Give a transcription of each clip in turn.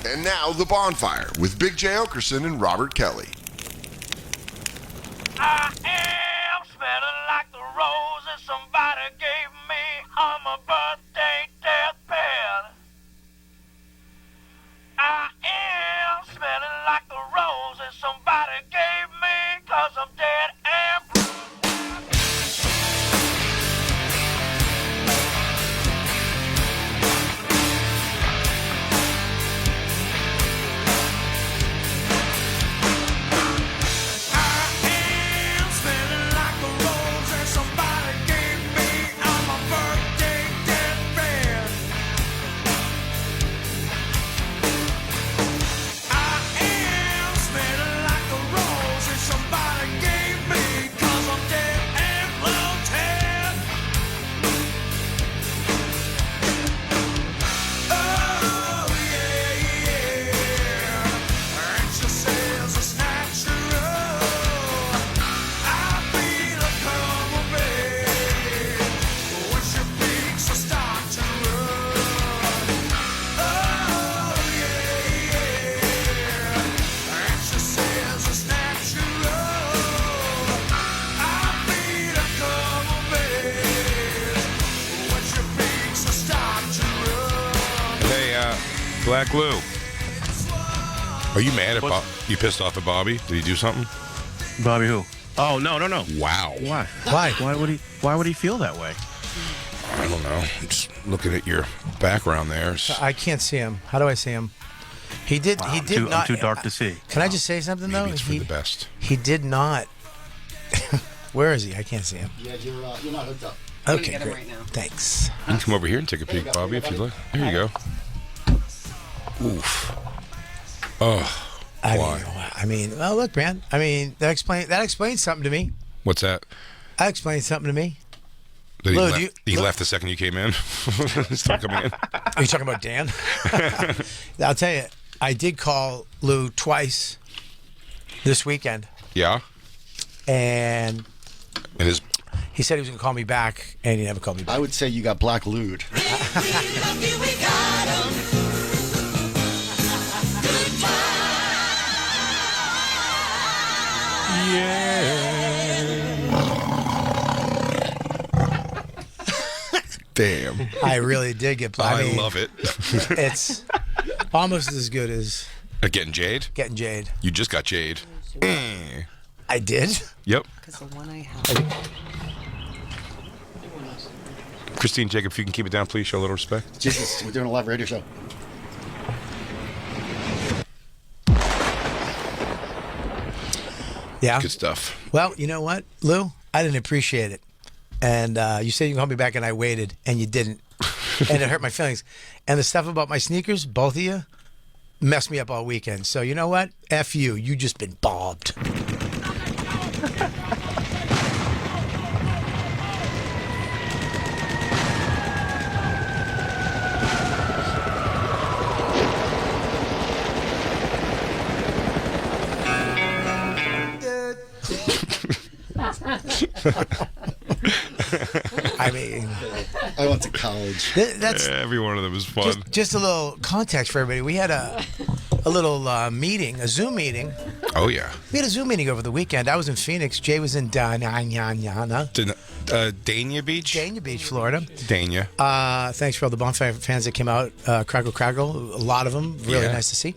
And now, The Bonfire with Big J. Okerson and Robert Kelly. I am smelling like the roses somebody gave me on my birthday deathbed. I am smelling like the roses somebody gave me 'cause I'm dead and Black Lou. Are you mad at Bob? You pissed off at Bobby? Did he do something? Bobby who? Oh, no. Wow. Why? Why? Why would he feel that way? I don't know. I'm just looking at your background there. I can't see him. How do I see him? He did. Wow, he did I'm not. too dark to see. Can I just say something though? Maybe it's for the best. He did not. Where is he? I can't see him. Yeah, you're not hooked up. Okay, get him great. right now. Thanks. You can come over here and take a peek, Bobby, if you'd like. There you go. Oof. Oh. I mean, well, look, man. I mean, that explains something to me. What's that? That explains something to me. That he Lou, left, left the second you came in? Start coming in. Are you talking about Dan? I'll tell you, I did call Lou twice this weekend. Yeah? And his... he said he was going to call me back, and he never called me back. I would say you got black lewd. Damn. I really did get. I love it. It's almost as good as Getting Jade? getting Jade. You just got Jade. I did. Yep. Because the one I have. Christine, Jacob, if you can keep it down, please show a little respect. Jesus, we're doing a live radio show. Yeah. Good stuff. Well, you know what, Lou? I didn't appreciate it. And you said you can call me back, and I waited, and you didn't. And it hurt my feelings. And the stuff about my sneakers, both of you, messed me up all weekend. So you know what? F you. You just been bobbed. I mean, I went to college. that's Every one of them is fun. just a little context for everybody. We had a little meeting, a Zoom meeting. Oh, yeah. We had a Zoom meeting over the weekend. I was in Phoenix. Jay was in Dania Beach? Dania Beach, Florida. Dania. Thanks for all the Bonfire fans that came out. Craggle, a lot of them. Really Yeah. nice to see.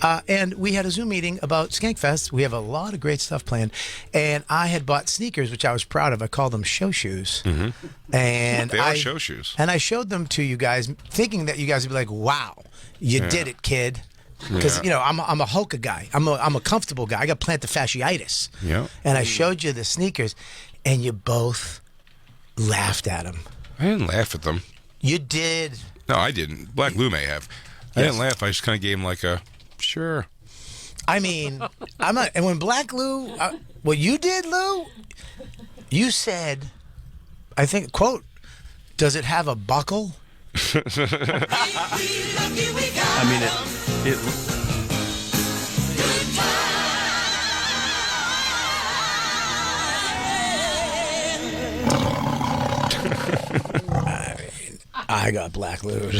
And we had a Zoom meeting about Skankfest. We have a lot of great stuff planned. And I had bought sneakers, which I was proud of. I called them show shoes. Mm-hmm. And They are show shoes. And I showed them to you guys, thinking that you guys would be like, "Wow, you did it, kid." Because you know I'm a Hoka guy. I'm a comfortable guy. I got plantar fasciitis. Yeah. And I showed you the sneakers, and you both laughed at them. I didn't laugh at them. You did. No, I didn't. Black Lou may have. I didn't laugh. I just kind of gave him like a, sure. I mean, I'm not. And when Black Lou, what you did, Lou, you said, I think, quote, "Does it have a buckle?" I mean, it I got Black Lou.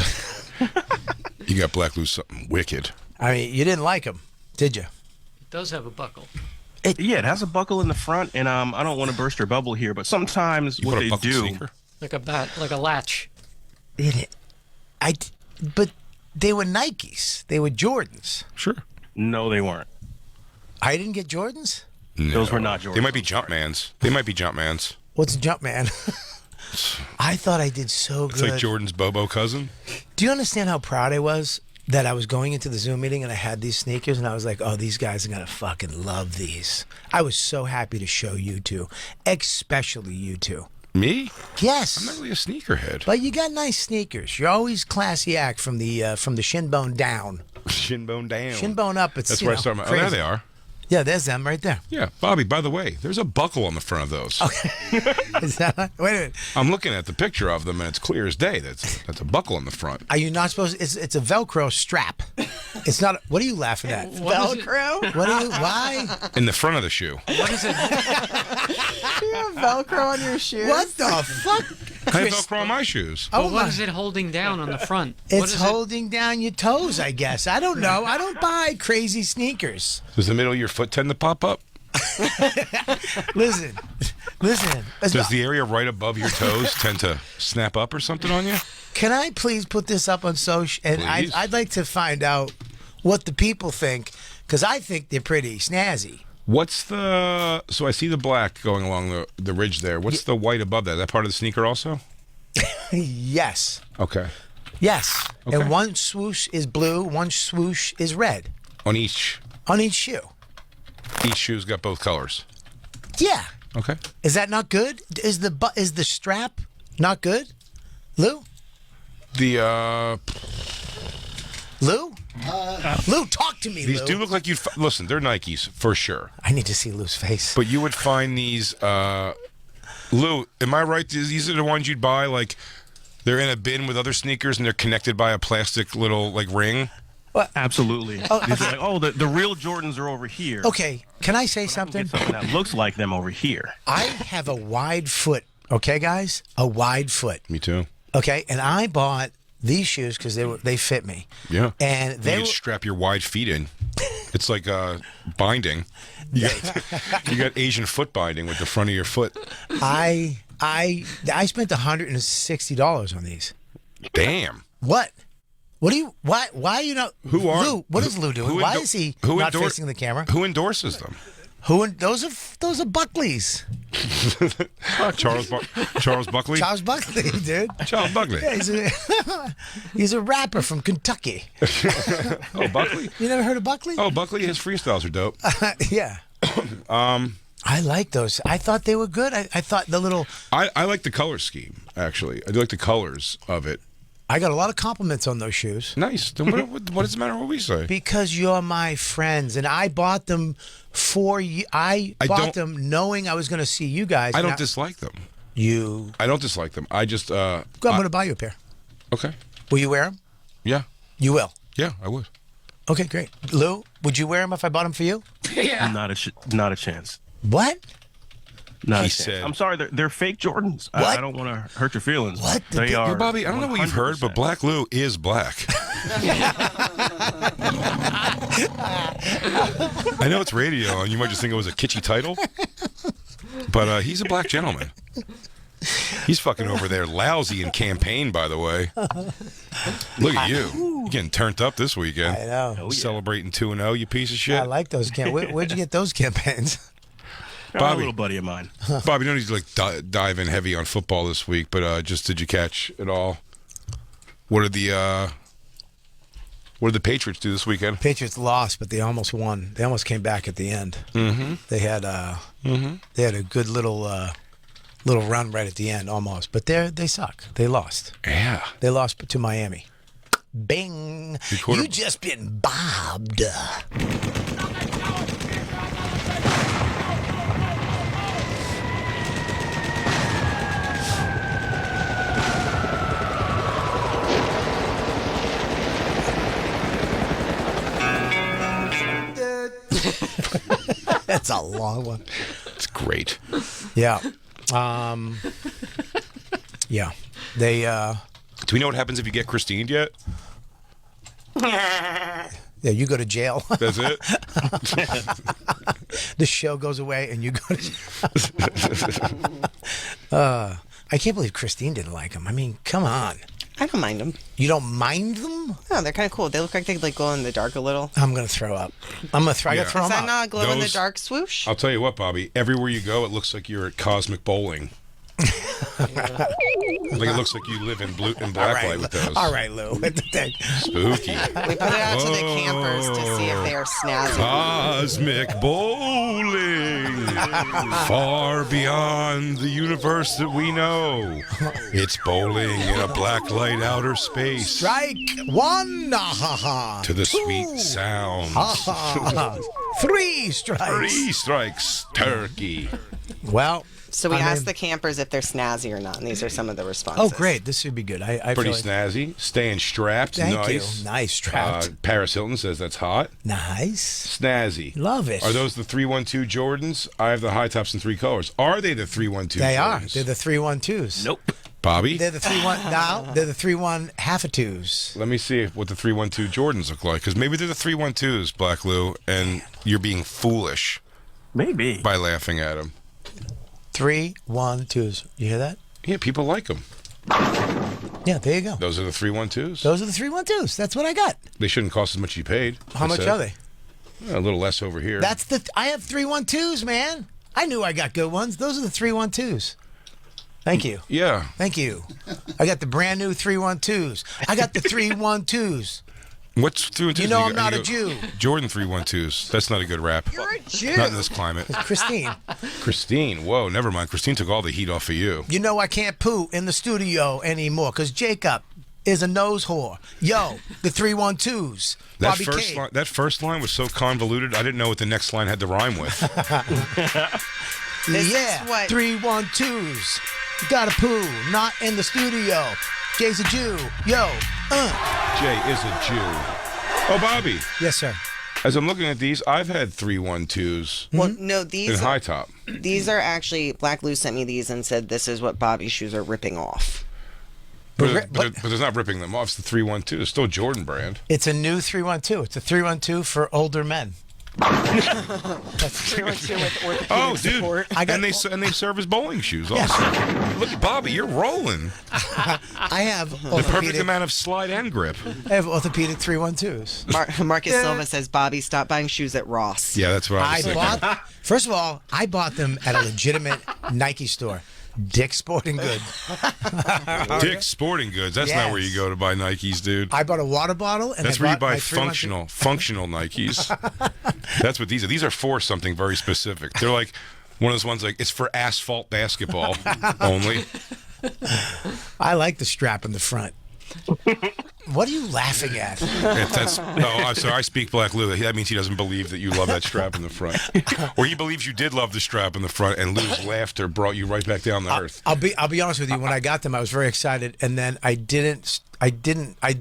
You got Black Lou something wicked. I mean, you didn't like them, did you? It does have a buckle. Yeah, it has a buckle in the front, and I don't want to burst your bubble here, but sometimes You what put a they buckle do. sneaker? Like a latch. But they were Nikes. They were Jordans. Sure. No, they weren't. I didn't get Jordans? No. Those were not Jordans. They might be Jumpmans. What's Jumpman? I thought I did so It's good. like Jordan's Bobo cousin. Do you understand how proud I was that I was going into the Zoom meeting and I had these sneakers and I was like, oh, these guys are going to fucking love these. I was so happy to show you two, especially you two. Me? Yes. I'm not really a sneakerhead. But you got nice sneakers. You're always classy act from the shin bone down. Shinbone down. Shin bone up, it's That's you where I know, started. Oh, crazy. there they are. Yeah, there's them right there. Yeah, Bobby. By the way, there's a buckle on the front of those. Is that, wait a minute. I'm looking at the picture of them, and it's clear as day. That's a buckle on the front. Are you not supposed? It's a Velcro strap. It's not. What are you laughing at? Velcro? What are you? Why? In the front of the shoe. What is it? You have Velcro on your shoes? What the fuck? I have Velcro on my shoes. Oh But what my- is it holding down on the front? What It's is holding down your toes, I guess. I don't know. I don't buy crazy sneakers. Does the middle of your foot tend to pop up? Listen. Does the area right above your toes tend to snap up or something on you? Can I please put this up on social? And Please. I'd like to find out what the people think, because I think they're pretty snazzy. What's the... So I see the black going along the ridge there. What's the white above that? Is that part of the sneaker also? Yes. Okay. Yes. Okay. And one swoosh is blue, one swoosh is red On each shoe. shoe's got both colors. Yeah. Okay. Is that not good? Is the strap not good? Lou? The Lou, talk to me, these Lou. do look like you'd listen. They're Nikes for sure, I need to see Lou's face. but you would find these. Lou, am I right? These are the ones you'd buy like they're in a bin with other sneakers and they're connected by a plastic little like ring. Absolutely. These are like, the real Jordans are over here. Okay, can I say Get something? something that looks like them over here. I have a wide foot, okay, guys? A wide foot, Me too. okay? And I bought these shoes because they fit me. Yeah. And they you were, can strap your wide feet in. It's like binding. You got Asian foot binding with the front of your foot. I spent $160 on these. Damn. What? What do you? Why are you not? Who are Lou? What is Lou doing? Why is he not facing the camera? Who endorses them? Those are Buckleys. Charles Buckley. Charles Buckley, dude. Charles Buckley. Yeah, he's a rapper from Kentucky. Oh, Buckley. You never heard of Buckley? Oh, Buckley. His freestyles are dope. Yeah. I like those. I thought they were good. I thought the little. I like the color scheme. Actually, I do like the colors of it. I got a lot of compliments on those shoes. Nice. Then what does it matter what we say? Because you're my friends, and I bought them for you. I bought them knowing I was going to see you guys. I don't Now- dislike them. You. I don't dislike them. I just Go, I'm going to buy you a pair. okay. Will you wear them? Yeah. You will. Yeah, I would. Okay, great. Lou, would you wear them if I bought them for you? Yeah. Not a chance. What? Not He a chance. said- I'm sorry, they're fake Jordans. What? I don't want to hurt your feelings. What? They Yo, are. Yo, Bobby, I don't know what you've heard, but 100%. Black Lou is black. I know it's radio, and you might just think it was a kitschy title, but he's a black gentleman. He's fucking over there lousy in campaign, by the way. Look at you. You're getting turned up this weekend. I know. Oh, yeah. Celebrating 2-0, you piece of shit. I like those. Where'd you get those campaigns? A Bobby. little buddy of mine. Bobby, you don't need to like dive in heavy on football this week, but just did you catch it all? What did the Patriots do this weekend? Patriots lost, but they almost won. They almost came back at the end. Mm-hmm. They had a good little run right at the end, almost. But they suck. They lost. Yeah. They lost to Miami. Bing! You just been bobbed. That's a long one. It's great. Yeah. Yeah. They Do we know what happens if you get Christine yet? Yeah, you go to jail. That's it? The show goes away and you go to jail. I can't believe Christine didn't like them. I mean, come on. I don't mind them. You don't mind them? No, they're kind of cool. They look like they like glow in the dark a little. I'm going to throw up. I got to throw Is them that up. not a glow in the Those- dark swoosh? I'll tell you what, Bobby. Everywhere you go, it looks like you're at Cosmic Bowling. Like it looks like you live in blue and black light with those. All right, Lou. Spooky. We put it out to the campers to see if they are snazzy. Cosmic bowling, far beyond the universe that we know. It's bowling in a black light outer space. Strike one. To the sweet sound. 3 strikes. 3 strikes, turkey. Well, So we I mean- asked the campers if they're snazzy or not, and these are some of the responses. oh, great. This should be good. I Pretty feel like, snazzy. Staying strapped. Thank nice. you. Nice strapped. Paris Hilton says that's hot. Nice. Snazzy. Love it. Are those the 312 Jordans? I have the high tops in 3 colors. Are they the 312 They Jordans? are. They're the 312s. Nope. Bobby? They're the 3-1. No, they're the 3-1 half a twos. Let me see what the 312 Jordans look like. Because maybe they're the 312s, Black Lou, and you're being foolish Maybe. by laughing at them. 3-1-2s. You hear that? Yeah, people like them. Yeah, there you go. Those are the 312s. Those are the 3-1-2s. That's what I got. They shouldn't cost as much as you paid. How much are they? A little less over here. I have 3-1-2s, man. I knew I got good ones. Those are the 3-1-2s. Thank you. Yeah. Thank you. I got the brand new 3-1-2s. I got the 3-1-2s. What's 312s? You know I'm not a Jew. Jordan 312s. That's not a good rap. You're a Jew. Not in this climate. Christine, Christine, whoa, never mind. Christine took all the heat off of you. you know I can't poo in the studio anymore because Jacob is a nose whore. Yo, the 3-1-2s. That Bobby K. first line was so convoluted. I didn't know what the next line had to rhyme with. This yeah, is what- 3-1-2s. Gotta poo, not in the studio. Jay's a Jew. Yo, Jay is a Jew. Oh, Bobby, Yes, sir. as I'm looking at these, I've had 312s Well, no, in these high are, top. these are actually Black Lou sent me these and said this is what Bobby's shoes are ripping off. But there's not ripping them off. It's the 312. It's still Jordan brand. It's a new 3-1-2. It's a 3-1-2 for older men. That's 312 with orthopedic Oh, dude. support. And they serve as bowling shoes also. Look at Bobby, you're rolling. I have The perfect orthopedic. amount of slide and grip. I have orthopedic 3-1-2s. Marcus Silva says, Bobby, stop buying shoes at Ross. Yeah, that's what I was thinking. First of all, I bought them at a legitimate Nike store. Dick's Sporting Goods. Dick's Sporting Goods. That's not where you go to buy Nikes, dude. I bought a water bottle, and That's I where you bought buy my 3-1-2. functional Nikes. That's what these are. These are for something very specific. They're like one of those ones like it's for asphalt basketball only. I like the strap in the front. What are you laughing at? I'm sorry. I speak Black Lou. That means he doesn't believe that you love that strap in the front, or he believes you did love the strap in the front, and Lou's laughter brought you right back down to earth. I'll be honest with you. When I got them, I was very excited, and then I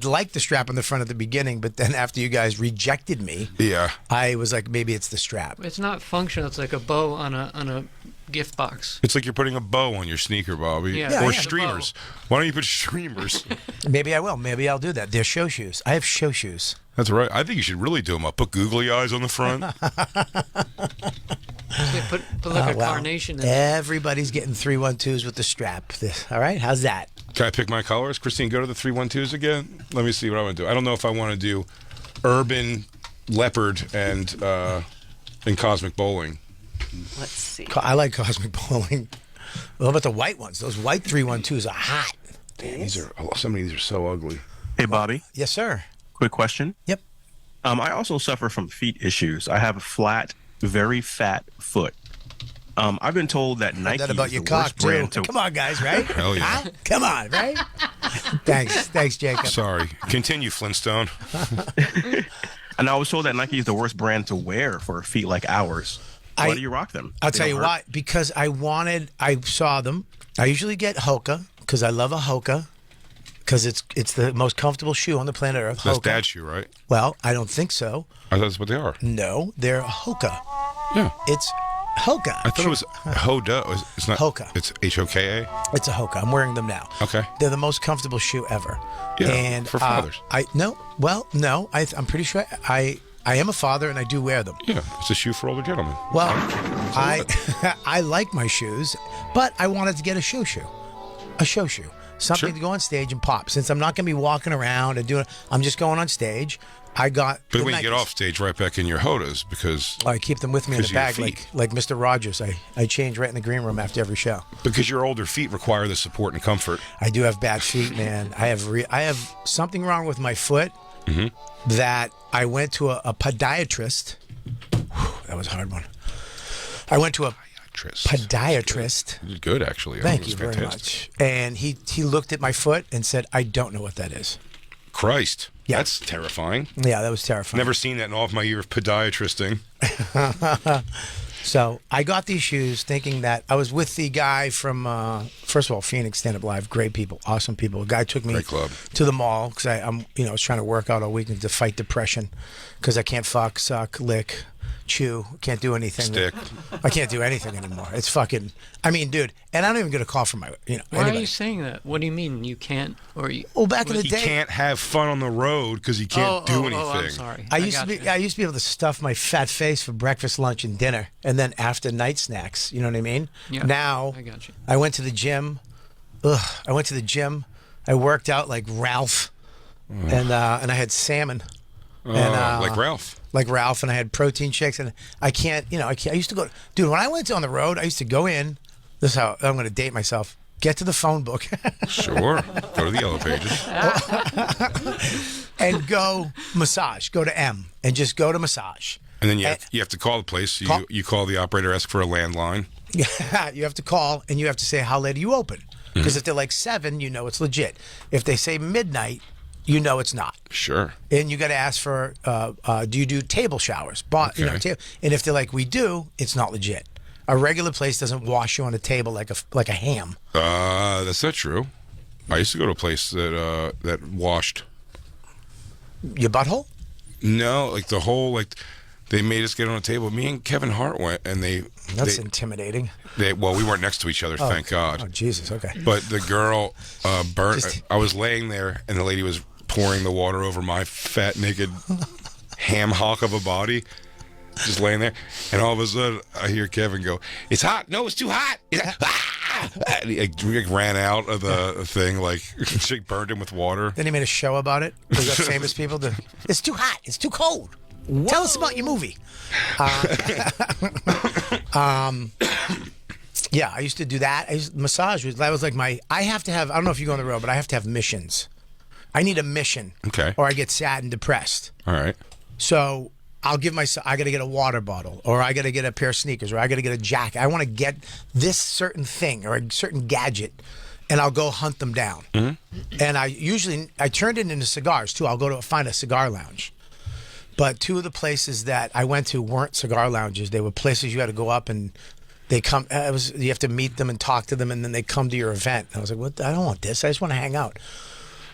liked the strap in the front at the beginning, but then after you guys rejected me, Yeah. I was like, maybe it's the strap. It's not functional. It's like a bow on a gift box. It's like you're putting a bow on your sneaker, Bobby. Yeah, or yeah. streamers. Why don't you put streamers? Maybe I will. Maybe I'll do that. They're show shoes. I have show shoes. That's right. I think you should really do them up. Put googly eyes on the front. Put like a Well, carnation in it. everybody's getting 3-1-2s with the strap. All right, how's that? Can I pick my colors? Christine, go to the 312s again. Let me see what I want to do. I don't know if I want to do urban, leopard, and cosmic bowling. Let's see. I like Cosmic Bowling. What about the white ones? Those white 3-1-2s are hot. Damn, some of these are so ugly. Hey, Bobby, Yes, sir. quick question. Yep. I also suffer from feet issues. I have a flat, very fat foot. I've been told that Nike That about is your the cock worst too. brand to. Come on, guys, right? Hell yeah. Huh? Come on, right? Thanks, Jacob. Sorry. Continue, Flintstone. And I was told that Nike is the worst brand to wear for feet like ours. Why I- do you rock them? I'll They tell you don't hurt? why. Because I saw them. I usually get Hoka because I love a Hoka because it's the most comfortable shoe on the planet Earth. That's Hoka. dad shoe, right? Well, I don't think so. I thought that's what they are. No, they're a Hoka. Yeah. It's Hoka. I thought it was Hoda. It's not Hoka. It's Hoka. It's a Hoka. I'm wearing them now. Okay. They're the most comfortable shoe ever. Yeah, and for fathers. No. I'm pretty sure I am a father and I do wear them. Yeah, it's a shoe for older gentlemen. Well, I like my shoes, but I wanted to get a show shoe, something Sure. to go on stage and pop. Since I'm not going to be walking around and doing, I'm just going on stage. I got. But the when you get Nikes. off stage, right back in your Hodas because I keep them with me in the 'cause of your bag, feet. like Mr. Rogers. I change right in the green room after every show. your older feet require the support and comfort. I do have bad feet, man. I have something wrong with my foot that I went to a podiatrist. Whew, that was a hard one. I went to a podiatrist. You did good, actually. Thank you very much. And he looked at my foot and said, "I don't know what that is." Christ. Yeah. That's terrifying. Yeah, that was terrifying. Never seen that in all of my year of podiatristing. So I got these shoes thinking that I was with the guy from, first of all, Phoenix Stand Up Live, great people, awesome people. A guy took me Great club. to the mall because I was trying to work out all weekend to fight depression because I can't fuck, suck, lick, chew, can't do anything. Stick. I can't do anything anymore. It's fucking, I mean, dude, and I don't even get a call from my, Why anybody. are you saying that? What do you mean you can't? Or you? Well, back in the He day, can't have fun on the road because he can't do anything. Oh, I'm sorry. I used to gotcha. be able to stuff my fat face for breakfast, lunch, and dinner, and then after night snacks. You know what I mean? Yeah, Now I got you. I went to the gym. I went to the gym. I worked out like Ralph, and I had salmon. Like Ralph. Like Ralph, and I had protein shakes, and I can't. I used to go, dude. When I went on the road, I used to go in. This is how I'm going to date myself. Get to the phone book. Sure. Go to the yellow pages. And go massage. Go to M and just go to massage. And then you have to call the place. So you call the operator, ask for a landline. You have to call and you have to say how late are you open? Because if they're like 7, you know it's legit. If they say midnight, you know it's not. Sure. And you got to ask for, do you do table showers? Okay. And if they're like, we do, it's not legit. A regular place doesn't wash you on a table like a ham. That's not true. I used to go to a place that washed. Your butthole? No, like the whole they made us get on a table. Me and Kevin Hart went, and That's intimidating. well, we weren't next to each other, thank God. Oh, Jesus, okay. But the girl burnt. Just- I was laying there, and the lady was pouring the water over my fat, naked ham hock of a body, just laying there. And all of a sudden, I hear Kevin go, "It's hot. No, it's too hot." And he ran out of the thing, like she burned him with water. Then he made a show about it. We got famous people to, it's too hot. It's too cold. Tell us about your movie. Yeah, I used to do that. Massage that was like I have to have, I don't know if you go on the road, but I have to have missions. I need a mission. Okay. Or I get sad and depressed. All right. So I'll give myself, I got to get a water bottle, or I got to get a pair of sneakers, or I got to get a jacket. I want to get this certain thing or a certain gadget, and I'll go hunt them down. And I turned it into cigars too. I'll go to find a cigar lounge. But 2 of the places that I went to weren't cigar lounges. They were places you had to go up and they come. You have to meet them and talk to them, and then they come to your event. And I was like, "What? I don't want this. I just want to hang out."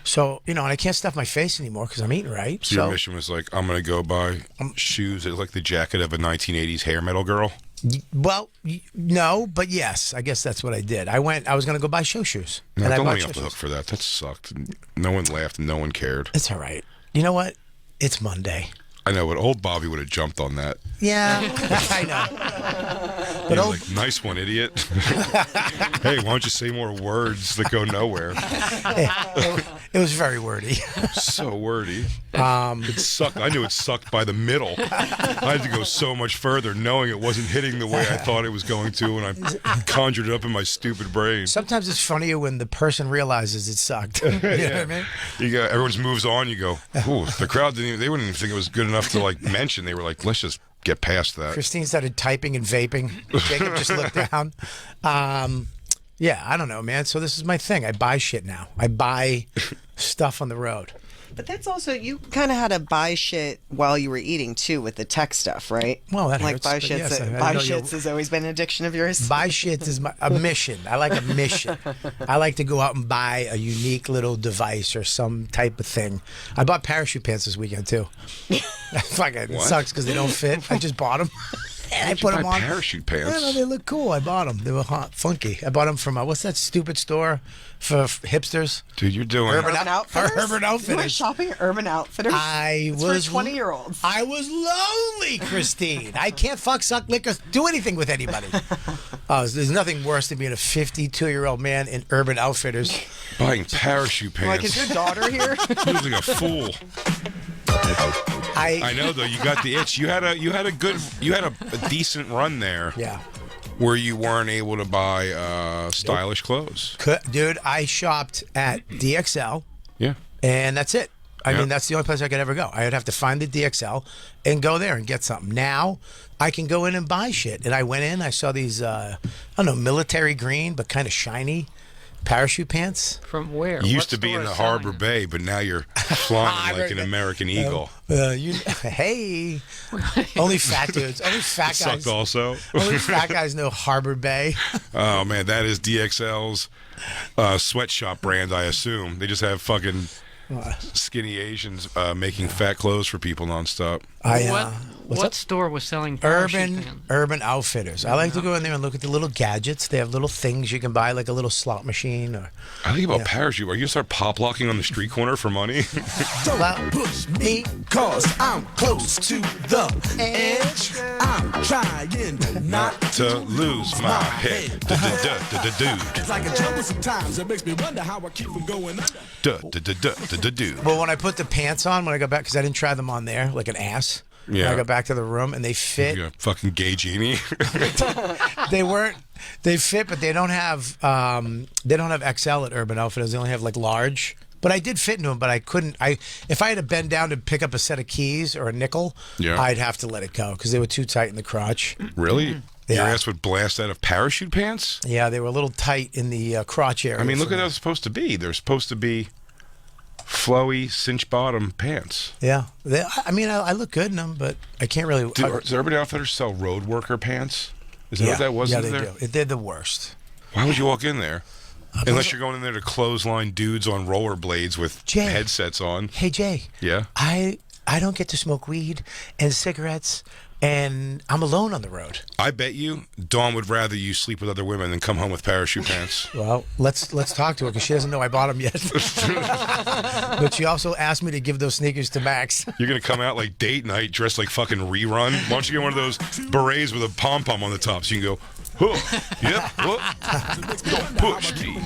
So and I can't stuff my face anymore because I'm eating right. So your mission was like, I'm gonna go buy shoes that look like the jacket of a 1980s hair metal girl. Well, no, but yes, I guess that's what I did. I was going to go buy show shoes. No, and I don't bought let me show off the hook shoes. for that. That sucked. No one laughed and no one cared. It's all right. You know what? It's Monday. I know, but old Bobby would have jumped on that. Yeah, I know. He was like, "Nice one, idiot." Hey, why don't you say more words that go nowhere? It was very wordy. So wordy. It sucked. I knew it sucked by the middle. I had to go so much further, knowing it wasn't hitting the way I thought it was going to, and I conjured it up in my stupid brain. Sometimes it's funnier when the person realizes it sucked. You know what I mean? Everyone just moves on. You go, "Ooh, the crowd they wouldn't even think it was good enough to mention." They were like, "Let's just get past that." Christine started typing and vaping. Jacob just looked down. Yeah, I don't know, man. So this is my thing. I buy shit now. I buy stuff on the road. But that's also, you kind of had to buy shit while you were eating too with the tech stuff, right? Well, that like hurts, buy but shits. yes, I Buy know you- shits has always been an addiction of yours. Buy shits is a mission. I like a mission. I like to go out and buy a unique little device or some type of thing. I bought parachute pants this weekend too. Fucking What? sucks because they don't fit. I just bought them. And I Why'd you put them buy on. parachute I don't know, pants? they look cool. I bought them. They were hot, funky. I bought them from what's that stupid store for hipsters? Dude, you're doing Urban Urban Outfitters? Urban You went Outfitters. shopping at Urban Outfitters? It's for 20-year-olds. I was lonely, Christine. I can't fuck, suck, lick, or do anything with anybody. There's nothing worse than being a 52-year-old man in Urban Outfitters. buying parachute Like, pants. is your daughter here? You look like a fool. I know though. You got the itch. You had a decent run there. Yeah. Where you weren't able to buy stylish clothes. Dude, I shopped at DXL, Yeah. and that's it. I Yeah. mean, that's the only place I could ever go. I would have to find the DXL and go there and get something. Now, I can go in and buy shit. And I went in, I saw these, I don't know, military green, but kind of shiny parachute pants. From where? You What used to be store in the is selling Harbor it? Bay, but now you're flying like an American eagle. Hey, only fat dudes, only fat guys. Sucked also. Only fat guys know Harbor Bay. Oh man, that is DXL's sweatshop brand, I assume. They just have fucking skinny Asians making fat clothes for people nonstop. What store was selling parachute pants? Urban Outfitters. I like to go in there and look at the little gadgets. They have little things you can buy, like a little slot machine. Or I think about parachute. Are you gonna start pop locking on the street corner for money? Don't push me, cause I'm close to the edge. I'm trying not to lose my head. Dude. It's like a jungle sometimes. It makes me wonder how I keep from going under. Dude. Well, when I put the pants on, when I got back, because I didn't try them on there, like an ass. Yeah. When I got back to the room, and they fit. You got a fucking gay genie. They fit, but they don't have XL at Urban Outfitters. They only have like large. But I did fit into them, but I couldn't. If I had to bend down to pick up a set of keys or a nickel, Yeah. I'd have to let it go because they were too tight in the crotch. Really? Your Yeah. ass would blast out of parachute pants? Yeah, they were a little tight in the crotch area. I mean, look for at me. how it's supposed to be. They're supposed to be flowy, cinch bottom pants. Yeah, I look good in them, but I can't really. Does Urban Outfitters sell road worker pants? Is that yeah, what that was yeah, in they there? do. They're the worst. Why would you walk in there? Unless you're going in there to clothesline dudes on rollerblades with Jay. headsets on. Hey Jay. Yeah. I don't get to smoke weed and cigarettes, and I'm alone on the road. I bet you Dawn would rather you sleep with other women than come home with parachute pants. Well, let's talk to her because she doesn't know I bought them yet. But she also asked me to give those sneakers to Max. You're going to come out like date night dressed like fucking Rerun? Why don't you get one of those berets with a pom-pom on the top so you can go, huh, yep, what? Don't push me.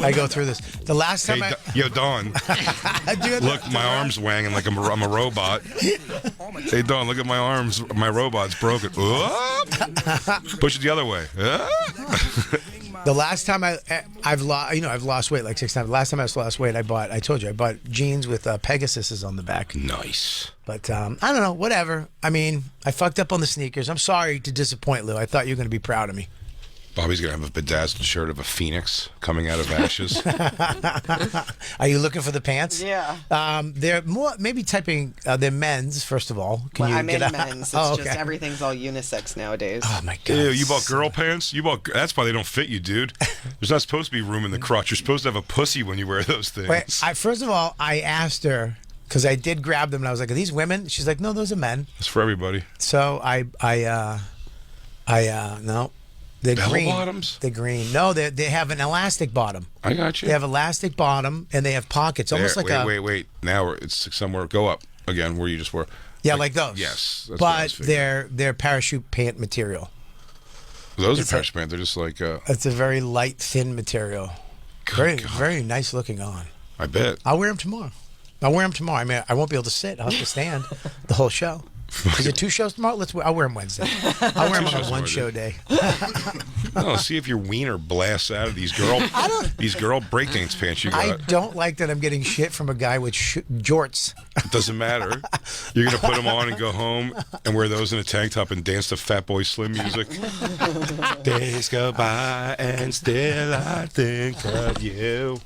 I go through this. The last time Hey, yo, Dawn, Dude, look, my arm's wanging like I'm a robot. Hey, Dawn, look at my arms. My robot's broken. Push it the other way. the last time I've lost weight like 6 times. The last time I lost weight, I told you I bought jeans with Pegasuses on the back. Nice. But I don't know, whatever. I mean, I fucked up on the sneakers. I'm sorry to disappoint, Lou. I thought you were going to be proud of me. Bobby's going to have a bedazzled shirt of a phoenix coming out of ashes. Are you looking for the pants? Yeah. They're more, maybe typing, they're men's, first of all. Well, I'm in men's. It's okay. just everything's all unisex nowadays. Oh, my God. Ew, you bought girl pants? That's why they don't fit you, dude. There's not supposed to be room in the crotch. You're supposed to have a pussy when you wear those things. Wait, first of all, I asked her, because I did grab them, and I was like, are these women? She's like, no, those are men. It's for everybody. So no. They're Bell green. bottoms? They're green. No, they have an elastic bottom. I got you. They have elastic bottom, and they have pockets, almost There, like wait. Now it's somewhere. Go up again where you just were. Yeah, like those. Yes. That's what I was But figuring. they're parachute pant material. Those are parachute pants. They're just like. It's a very light, thin material. Very nice looking on. I bet. I'll wear them tomorrow. I mean, I won't be able to sit. I'll have to stand the whole show. Is it 2 shows tomorrow? I'll wear them Wednesday. I'll wear them on a 1 show day. No, see if your wiener blasts out of these girl breakdance pants you I got. don't like that I'm getting shit from a guy with jorts. It doesn't matter. You're gonna put them on and go home and wear those in a tank top and dance to Fatboy Slim music. Days go by and still I think of you.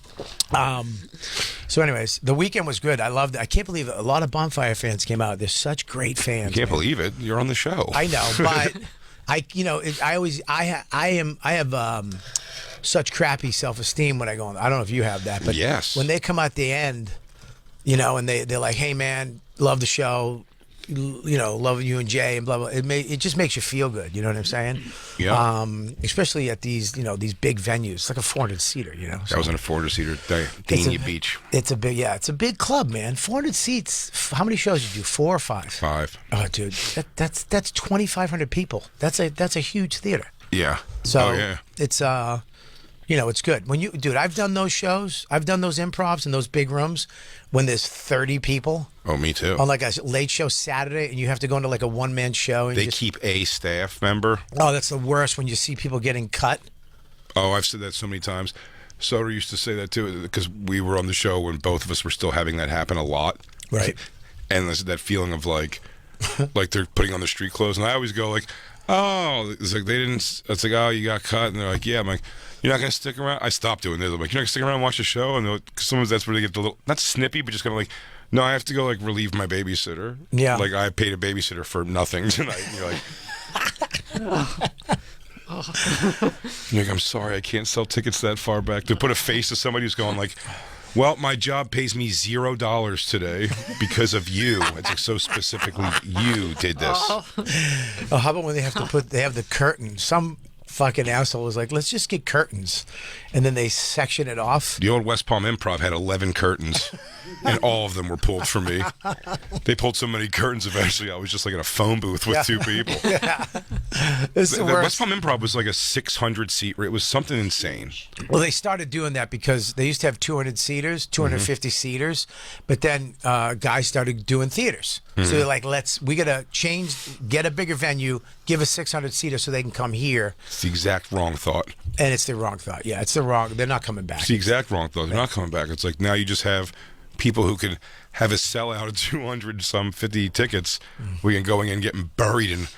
So, anyways, the weekend was good. I loved it. I can't believe it. A lot of Bonfire fans came out. They're such great fans. I can't man. believe it. You're on the show. I know, but I have such crappy self-esteem when I go on. I don't know if you have that, but Yes. when they come out the end, and they're like, hey man, love the show. Love you and Jay and blah blah. It just makes you feel good. You know what I'm saying? Yeah. Especially at these these big venues. It's like a 400 seater. That was in a 400 seater Dania Beach. It's a big club, man. 400 seats. How many shows did you do? 4 or 5? 5. Oh, dude, that's 2,500 people. That's a huge theater. Yeah. So yeah. it's it's good. Dude, I've done those shows. I've done those improvs in those big rooms when there's 30 people. Oh, me too. On like a late show Saturday, and you have to go into like a one-man show. And they keep a staff member. Oh, that's the worst when you see people getting cut. Oh, I've said that so many times. Soder used to say that too, because we were on the show when both of us were still having that happen a lot. Right. And there's that feeling of like they're putting on the street clothes, and I always go like, oh, it's like they didn't. It's like, oh, you got cut, and they're like, yeah. I'm like, you're not gonna stick around. I stopped doing this. I'm like, you're not gonna stick around and watch the show, and like, sometimes that's where they get the little, not snippy, but just kind of like, no, I have to go like relieve my babysitter. Yeah. Like I paid a babysitter for nothing tonight. And you're like. You're like, I'm sorry, I can't sell tickets that far back. To put a face to somebody who's going like, well, my job pays me $0 today because of you. It's like so specifically you did this. Oh, how about when they have the curtain? Some fucking asshole was like, let's just get curtains, and then they section it off. The old West Palm Improv had 11 curtains, and all of them were pulled for me. They pulled so many curtains, eventually I was just like in a phone booth with 2 people. Yeah. It's the worst. West Palm Improv was like a 600 seat. It was something insane. Well, they started doing that because they used to have 200 seaters, 250 seaters, but then guys started doing theaters. So they're like, we gotta get a bigger venue, give a 600 seater so they can come here. It's the exact wrong thought. And it's the wrong thought. Yeah, it's the wrong. They're not coming back. It's the exact wrong thought. They're not coming back. It's like now you just have people who can have a sellout of 250 tickets. We can go in and get buried, and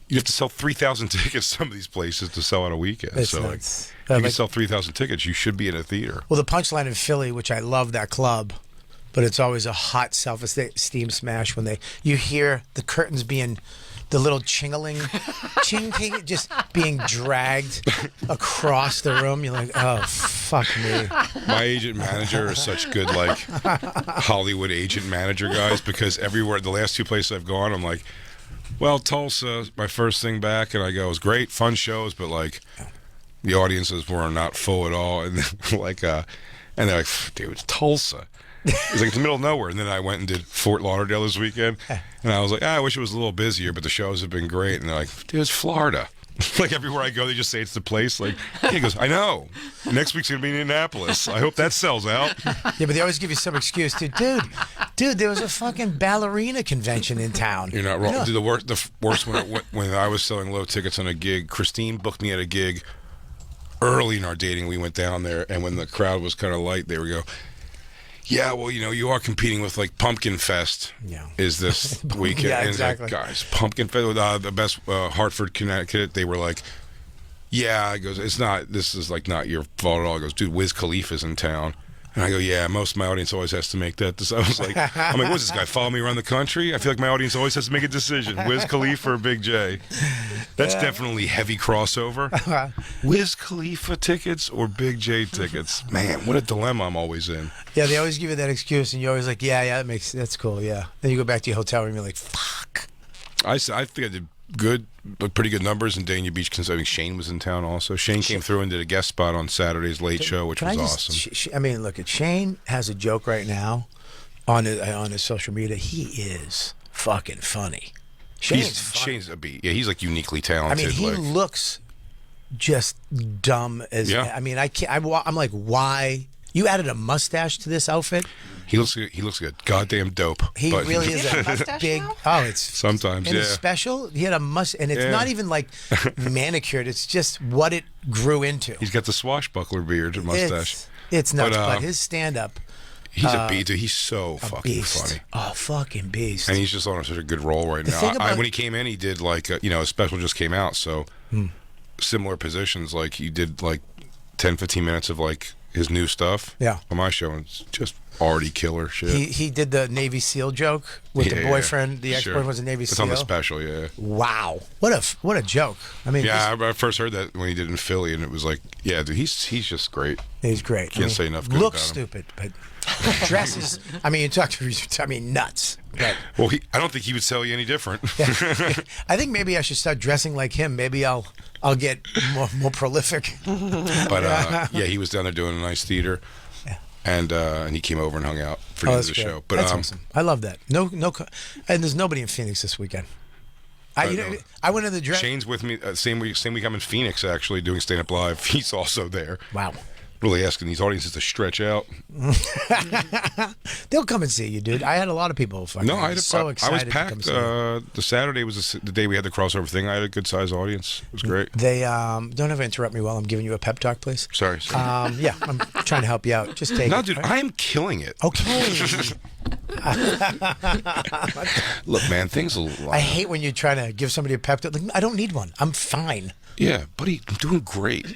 you have to sell 3,000 tickets. Some of these places to sell out a weekend. It's so nuts. like, you can sell 3,000 tickets. You should be in a theater. Well, the Punchline in Philly, which I love that club, but it's always a hot self-esteem smash when you hear the curtains being, the little chingling, ching, just being dragged across the room. You're like, oh, fuck me. My agent manager are such good, like, Hollywood agent manager guys, because everywhere, the last 2 places I've gone, I'm like, well, Tulsa, my first thing back, and I go, it was great, fun shows, but, like, the audiences were not full at all. And then, like, and they're like, dude, it's Tulsa. It's like it's the middle of nowhere. And then I went and did Fort Lauderdale this weekend, and I was like, I wish it was a little busier, but the shows have been great. And they're like, dude, it's Florida. Like everywhere I go, they just say it's the place. Like he goes, I know. Next week's gonna be in Indianapolis. I hope that sells out. Yeah, but they always give you some excuse, dude. Dude, there was a fucking ballerina convention in town. You're not wrong. Dude, the worst when I was selling low tickets on a gig, Christine booked me at a gig early in our dating. We went down there, and when the crowd was kind of light, they would go, yeah, well, you are competing with like Pumpkin Fest. Yeah. Is this weekend? Yeah, and exactly. Like, guys, Pumpkin Fest, the best Hartford, Connecticut. They were like, yeah. It goes, it's not. This is like not your fault at all. It goes, dude, Wiz Khalifa's in town. And I go, yeah, most of my audience always has to make that. I was like, what's this guy follow me around the country? I feel like my audience always has to make a decision. Wiz Khalifa or Big J? That's definitely heavy crossover. Wiz Khalifa tickets or Big J tickets? Man, what a dilemma I'm always in. Yeah, they always give you that excuse, and you're always like, yeah, that's cool, yeah. Then you go back to your hotel room, and you're like, fuck. I think I did pretty good numbers in Dania Beach, because I think Shane was in town also. Shane came through and did a guest spot on Saturday's Late Show, which was awesome. I mean, look, Shane has a joke right now on his social media. He is fucking funny. Shane's a beat. Yeah, he's like uniquely talented. I mean, he looks just dumb as. Yeah. I mean, I'm like, why? You added a mustache to this outfit? He looks like a goddamn dope. He really is a big. Oh, it's sometimes in yeah. his special, he had a mustache, and it's not even like manicured. It's just what it grew into. He's got the swashbuckler beard and mustache. It's nuts, but his stand-up. He's a beast. He's so fucking funny. Oh, fucking beast. And he's just on such a good roll right now. When he came in, he did like a special just came out, so similar positions. Like he did like 10, 15 minutes of like his new stuff. Yeah. On my show, and it's just already killer shit. He did the Navy SEAL joke with the boyfriend. The ex-boyfriend was a Navy SEAL. It's on the special, yeah. Wow, what a joke. I mean, yeah, I first heard that when he did it in Philly, and it was like, yeah, dude, he's just great. He's great. Can't say enough good looks about him. stupid, but dresses. I mean, you talk to nuts. But Well, I don't think he would sell you any different. I think maybe I should start dressing like him. Maybe I'll get more prolific. But yeah, he was down there doing a nice theater, and he came over and hung out for the end of the show. But that's awesome. I love that. And there's nobody in Phoenix this weekend. I went to the dress. Shane's with me. Same week I'm in Phoenix actually doing stand up live. He's also there. Wow. Really asking these audiences to stretch out. They'll come and see you, dude. I had a lot of people. No, I was so excited. I was to packed. come see you. The Saturday was the day we had the crossover thing. I had a good sized audience. It was great. They don't ever interrupt me while I'm giving you a pep talk, please. Sorry. Yeah, I'm trying to help you out. Just take it. No, dude, I am killing it. Okay. Look, man, things will. I hate when you're trying to give somebody a pep talk. Like, I don't need one. I'm fine. Yeah, buddy, I'm doing great.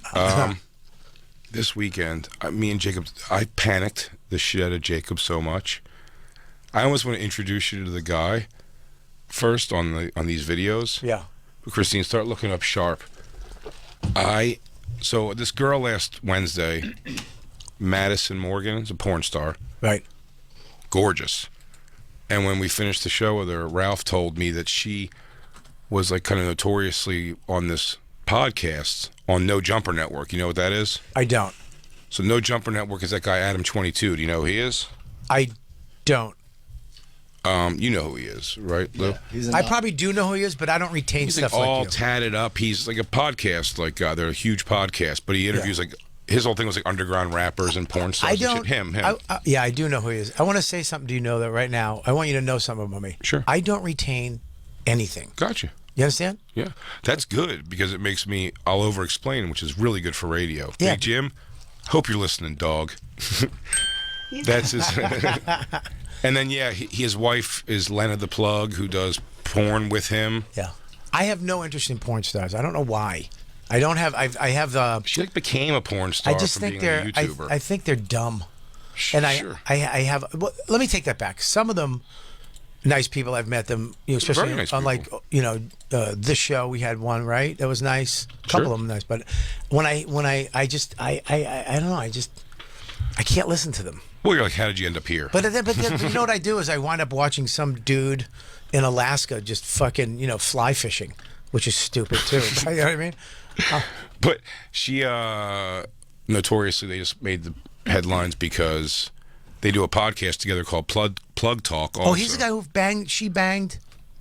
This weekend, me and Jacob, I panicked the shit out of Jacob so much. I almost want to introduce you to the guy first on these videos. Yeah. Christine, start looking up Sharp. So this girl last Wednesday, Madison Morgan, is a porn star. Right. Gorgeous. And when we finished the show with her, Ralph told me that she was like kind of notoriously on this podcast on No Jumper Network. You know what that is? I don't. So No Jumper Network is that guy Adam 22. Do you know who he is? I don't. You know who he is, right, Lou? I probably do know who he is, but I don't retain He's stuff like all like you. tatted up. He's like a podcast, like they're a huge podcast, but he interviews like his whole thing was like underground rappers and porn stars. I don't. And shit. Him. Yeah, I do know who he is. I want to say something to you know that right now. I want you to know something about me. Sure. I don't retain anything. Gotcha. You understand? Yeah, that's good because it makes me. I'll over-explain, which is really good for radio. Yeah. Big Jim, hope you're listening, dog. That's his. And then his wife is Lena the Plug, who does porn with him. Yeah. I have no interest in porn stars. I don't know why. I don't have. I have the. She like became a porn star. I just from think being they're. a YouTuber. I think they're dumb. And Sure. I have. Well, let me take that back. Some of them. Nice people. I've met them, especially Very nice on people. this show. We had one, right? That was nice. A couple of them nice, but when I don't know. I can't listen to them. Well, you're like, how did you end up here? But then, you know what I do is I wind up watching some dude in Alaska just fucking fly fishing, which is stupid too. You know what I mean? But she notoriously they just made the headlines because they do a podcast together called Plug Talk. Also. Oh, he's the guy who she banged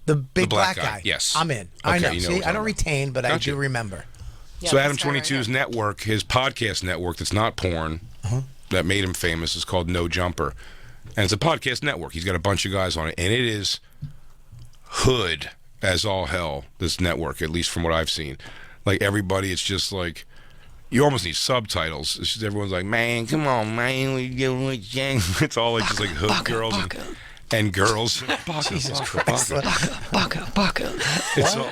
the big black black guy. Yes. I'm in. I know. you know See, what I I'm don't talking retain, but I Gotcha. do remember. So Adam this guy right 22's here. network, his podcast network that's not porn, that made him famous is called No Jumper. And it's a podcast network. He's got a bunch of guys on it. And it is hood as all hell, this network, at least from what I've seen. Like everybody, it's just like, you almost need subtitles. It's just everyone's like, man, come on, man. It's all like just like hood girls and girls. Jesus Christ. Baka.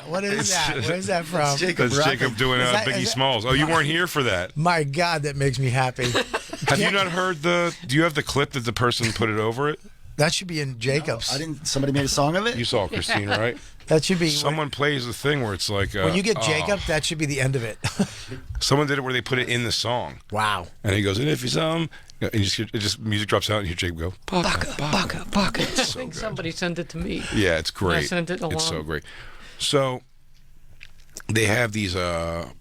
What is that? Where's that from? That's Jacob doing Is that- Biggie is that- Smalls. Oh, you weren't here for that. My God, that makes me happy. Have you not heard do you have the clip that the person put it over it? That should be in Jacob's. I didn't. Somebody made a song of it. You saw Christine, right? That should be Someone plays the thing where it's like when you get Jacob. That should be the end of it. someone did it where they put it in the song, Wow. and he goes, "And if you and it just music drops out, and you hear Jacob go, Baka. I so think good. somebody sent it to me. Yeah, it's great. I sent it along. It's so great. So they have these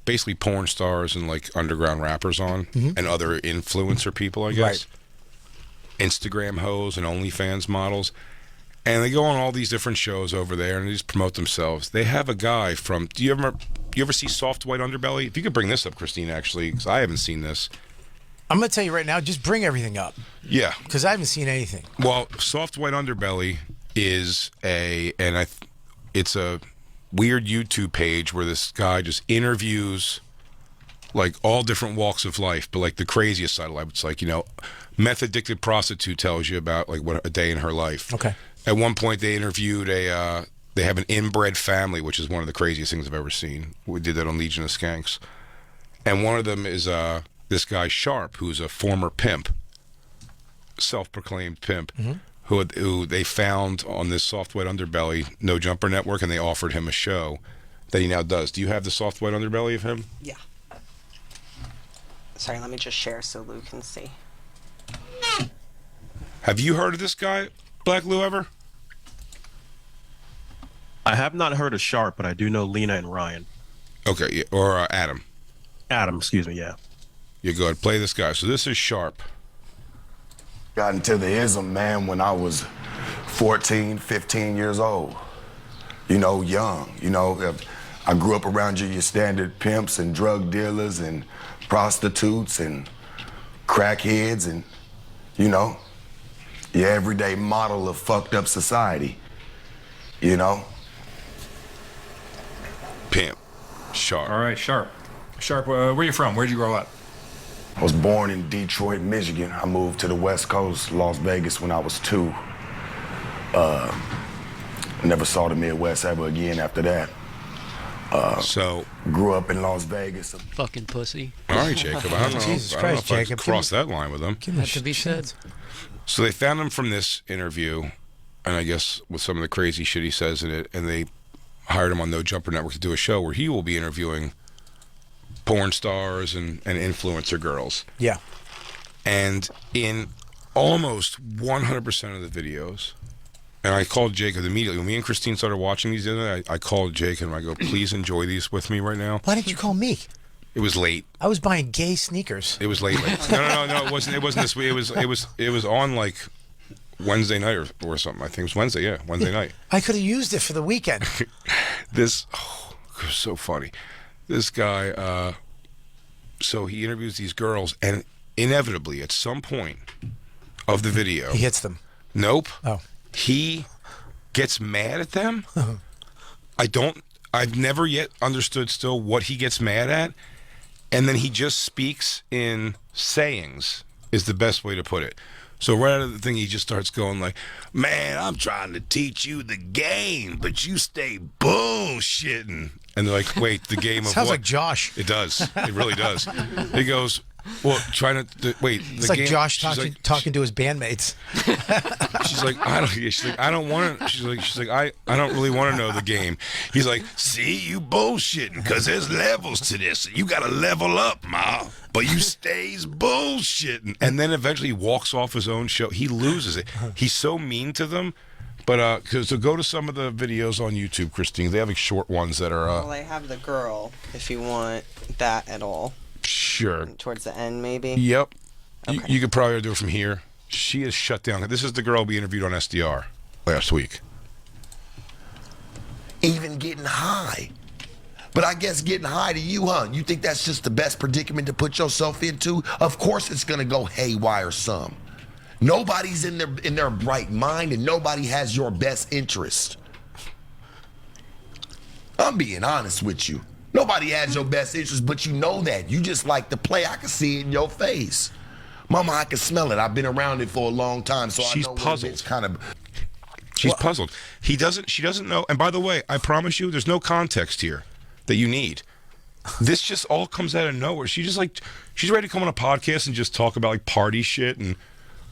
basically porn stars and like underground rappers on, and other influencer people, I guess. Right. Instagram hoes and OnlyFans models. And they go on all these different shows over there and they just promote themselves. They have a guy from, do you ever see Soft White Underbelly? If you could bring this up, Christine, actually, because I haven't seen this. I'm going to tell you right now, just bring everything up Yeah. because I haven't seen anything. Well, Soft White Underbelly is it's a weird YouTube page where this guy just interviews like all different walks of life, but like the craziest side of life. It's like, meth addicted prostitute tells you about like what a day in her life. Okay. At one point they interviewed they have an inbred family, which is one of the craziest things I've ever seen. We did that on Legion of Skanks. And one of them is this guy Sharp, who's a former pimp, self-proclaimed pimp, who they found on this Soft White Underbelly No Jumper network, and they offered him a show that he now does. Do you have the Soft White Underbelly of him? Yeah. Sorry, let me just share so Lou can see. Have you heard of this guy, Black Lou, ever? I have not heard of Sharp, but I do know Lena and Ryan. Okay, yeah, or Adam. Adam, excuse me, yeah. You go ahead, play this guy. So this is Sharp. Got into the ism, man, when I was 14, 15 years old. You know, young. You know, I grew up around your standard pimps and drug dealers and prostitutes and crackheads and, you know, your everyday model of fucked up society. You know? Pimp. Sharp. All right, Sharp. Sharp, where you from? Where'd you grow up? I was born in Detroit, Michigan. I moved to the West Coast, Las Vegas, when I was 2. Never saw the Midwest ever again after that. So grew up in Las Vegas. Fucking pussy. All right, Jacob. I don't know. Jesus I don't know Christ, if I Jacob. cross that line with him. Had to be said. So they found him from this interview, and I guess with some of the crazy shit he says in it, and they hired him on No Jumper Network to do a show where he will be interviewing porn stars and influencer girls. Yeah. And in almost 100% of the videos, and I called Jacob immediately. When me and Christine started watching these the other day, I called Jacob and I go, please enjoy these with me right now. Why didn't you call me? It was late. I was buying gay sneakers. It was late. No. It wasn't this week. It was on like Wednesday night or something. I think it was Wednesday. Yeah, Wednesday night. I could have used it for the weekend. It was so funny. This guy, so he interviews these girls, and inevitably, at some point of the video, He hits them. Nope. Oh. He gets mad at them. I've never yet understood still what he gets mad at. And then he just speaks in sayings, is the best way to put it. So right out of the thing, he just starts going like, man, I'm trying to teach you the game, but you stay bullshitting. And they're like, wait, the game of Sounds what? like Josh. It does. It really does. He goes, well, trying to wait. It's like Josh talking to his bandmates. She's like, I don't want to. She's like, I don't really want to know the game. He's like, see, you bullshitting because there's levels to this. You got to level up, ma. But you stays bullshitting, and then eventually he walks off his own show. He loses it. He's so mean to them. But so go to some of the videos on YouTube, Christine. They have like short ones that are. Well, I have the girl. If you want that at all. Sure. Towards the end, maybe. Yep. Okay. You could probably do it from here. She is shut down. This is the girl we interviewed on SDR last week. Even getting high. But I guess getting high to you, huh? You think that's just the best predicament to put yourself into? Of course it's gonna go haywire some. Nobody's in their bright mind, and nobody has your best interest. I'm being honest with you. Nobody has your best interest, but you know that. You just like to play. I can see it in your face. Mama, I can smell it. I've been around it for a long time, so She's I know puzzled. It's kind of. She's puzzled. She doesn't know. And by the way, I promise you, there's no context here that you need. This just all comes out of nowhere. She's ready to come on a podcast and just talk about like party shit and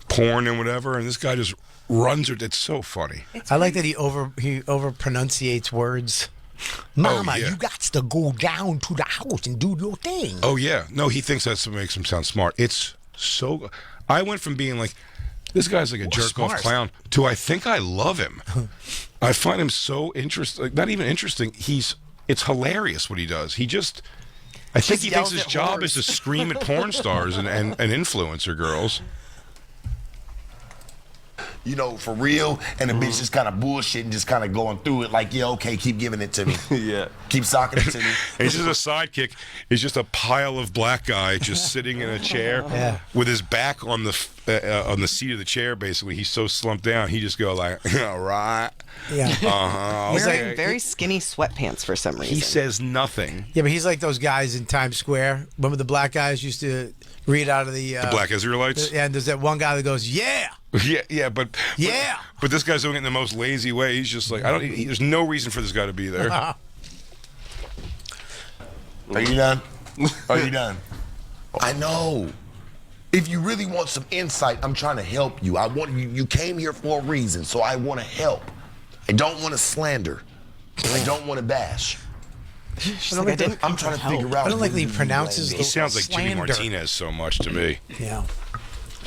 porn and whatever. And this guy just runs her. It's so funny. I like that he over pronunciates words. Mama, yeah. you got to go down to the house and do your thing. Oh yeah, no, he thinks that's what makes him sound smart. It's so. I went from being like, this guy's like a jerk off clown, to I think I love him. I find him so interesting. Like, not even interesting. It's hilarious what he does. I think he thinks his job is to scream at porn stars and influencer girls. You know, for real, and the bitch just kind of bullshitting, just kind of going through it like, yeah, okay, keep giving it to me. Yeah. Keep socking it to me. He's just a sidekick. He's just a pile of black guy just sitting in a chair with his back on the seat of the chair, basically. He's so slumped down, he just go like, all right. Yeah. Uh-huh. He's Okay. wearing very skinny sweatpants for some reason. He says nothing. Yeah, but he's like those guys in Times Square. Remember the black guys used to read out of the Black Israelites? And there's that one guy that goes, yeah. But Yeah. But this guy's doing it in the most lazy way. He's just like, there's no reason for this guy to be there. Are you done? Are you done? I know. If you really want some insight, I'm trying to help you. I want you. You came here for a reason, so I want to help. I don't want to slander. I don't want to bash. I'm trying to figure out. I don't like that he pronounces He sounds like Jimmy slander. Martinez so much to me. Yeah.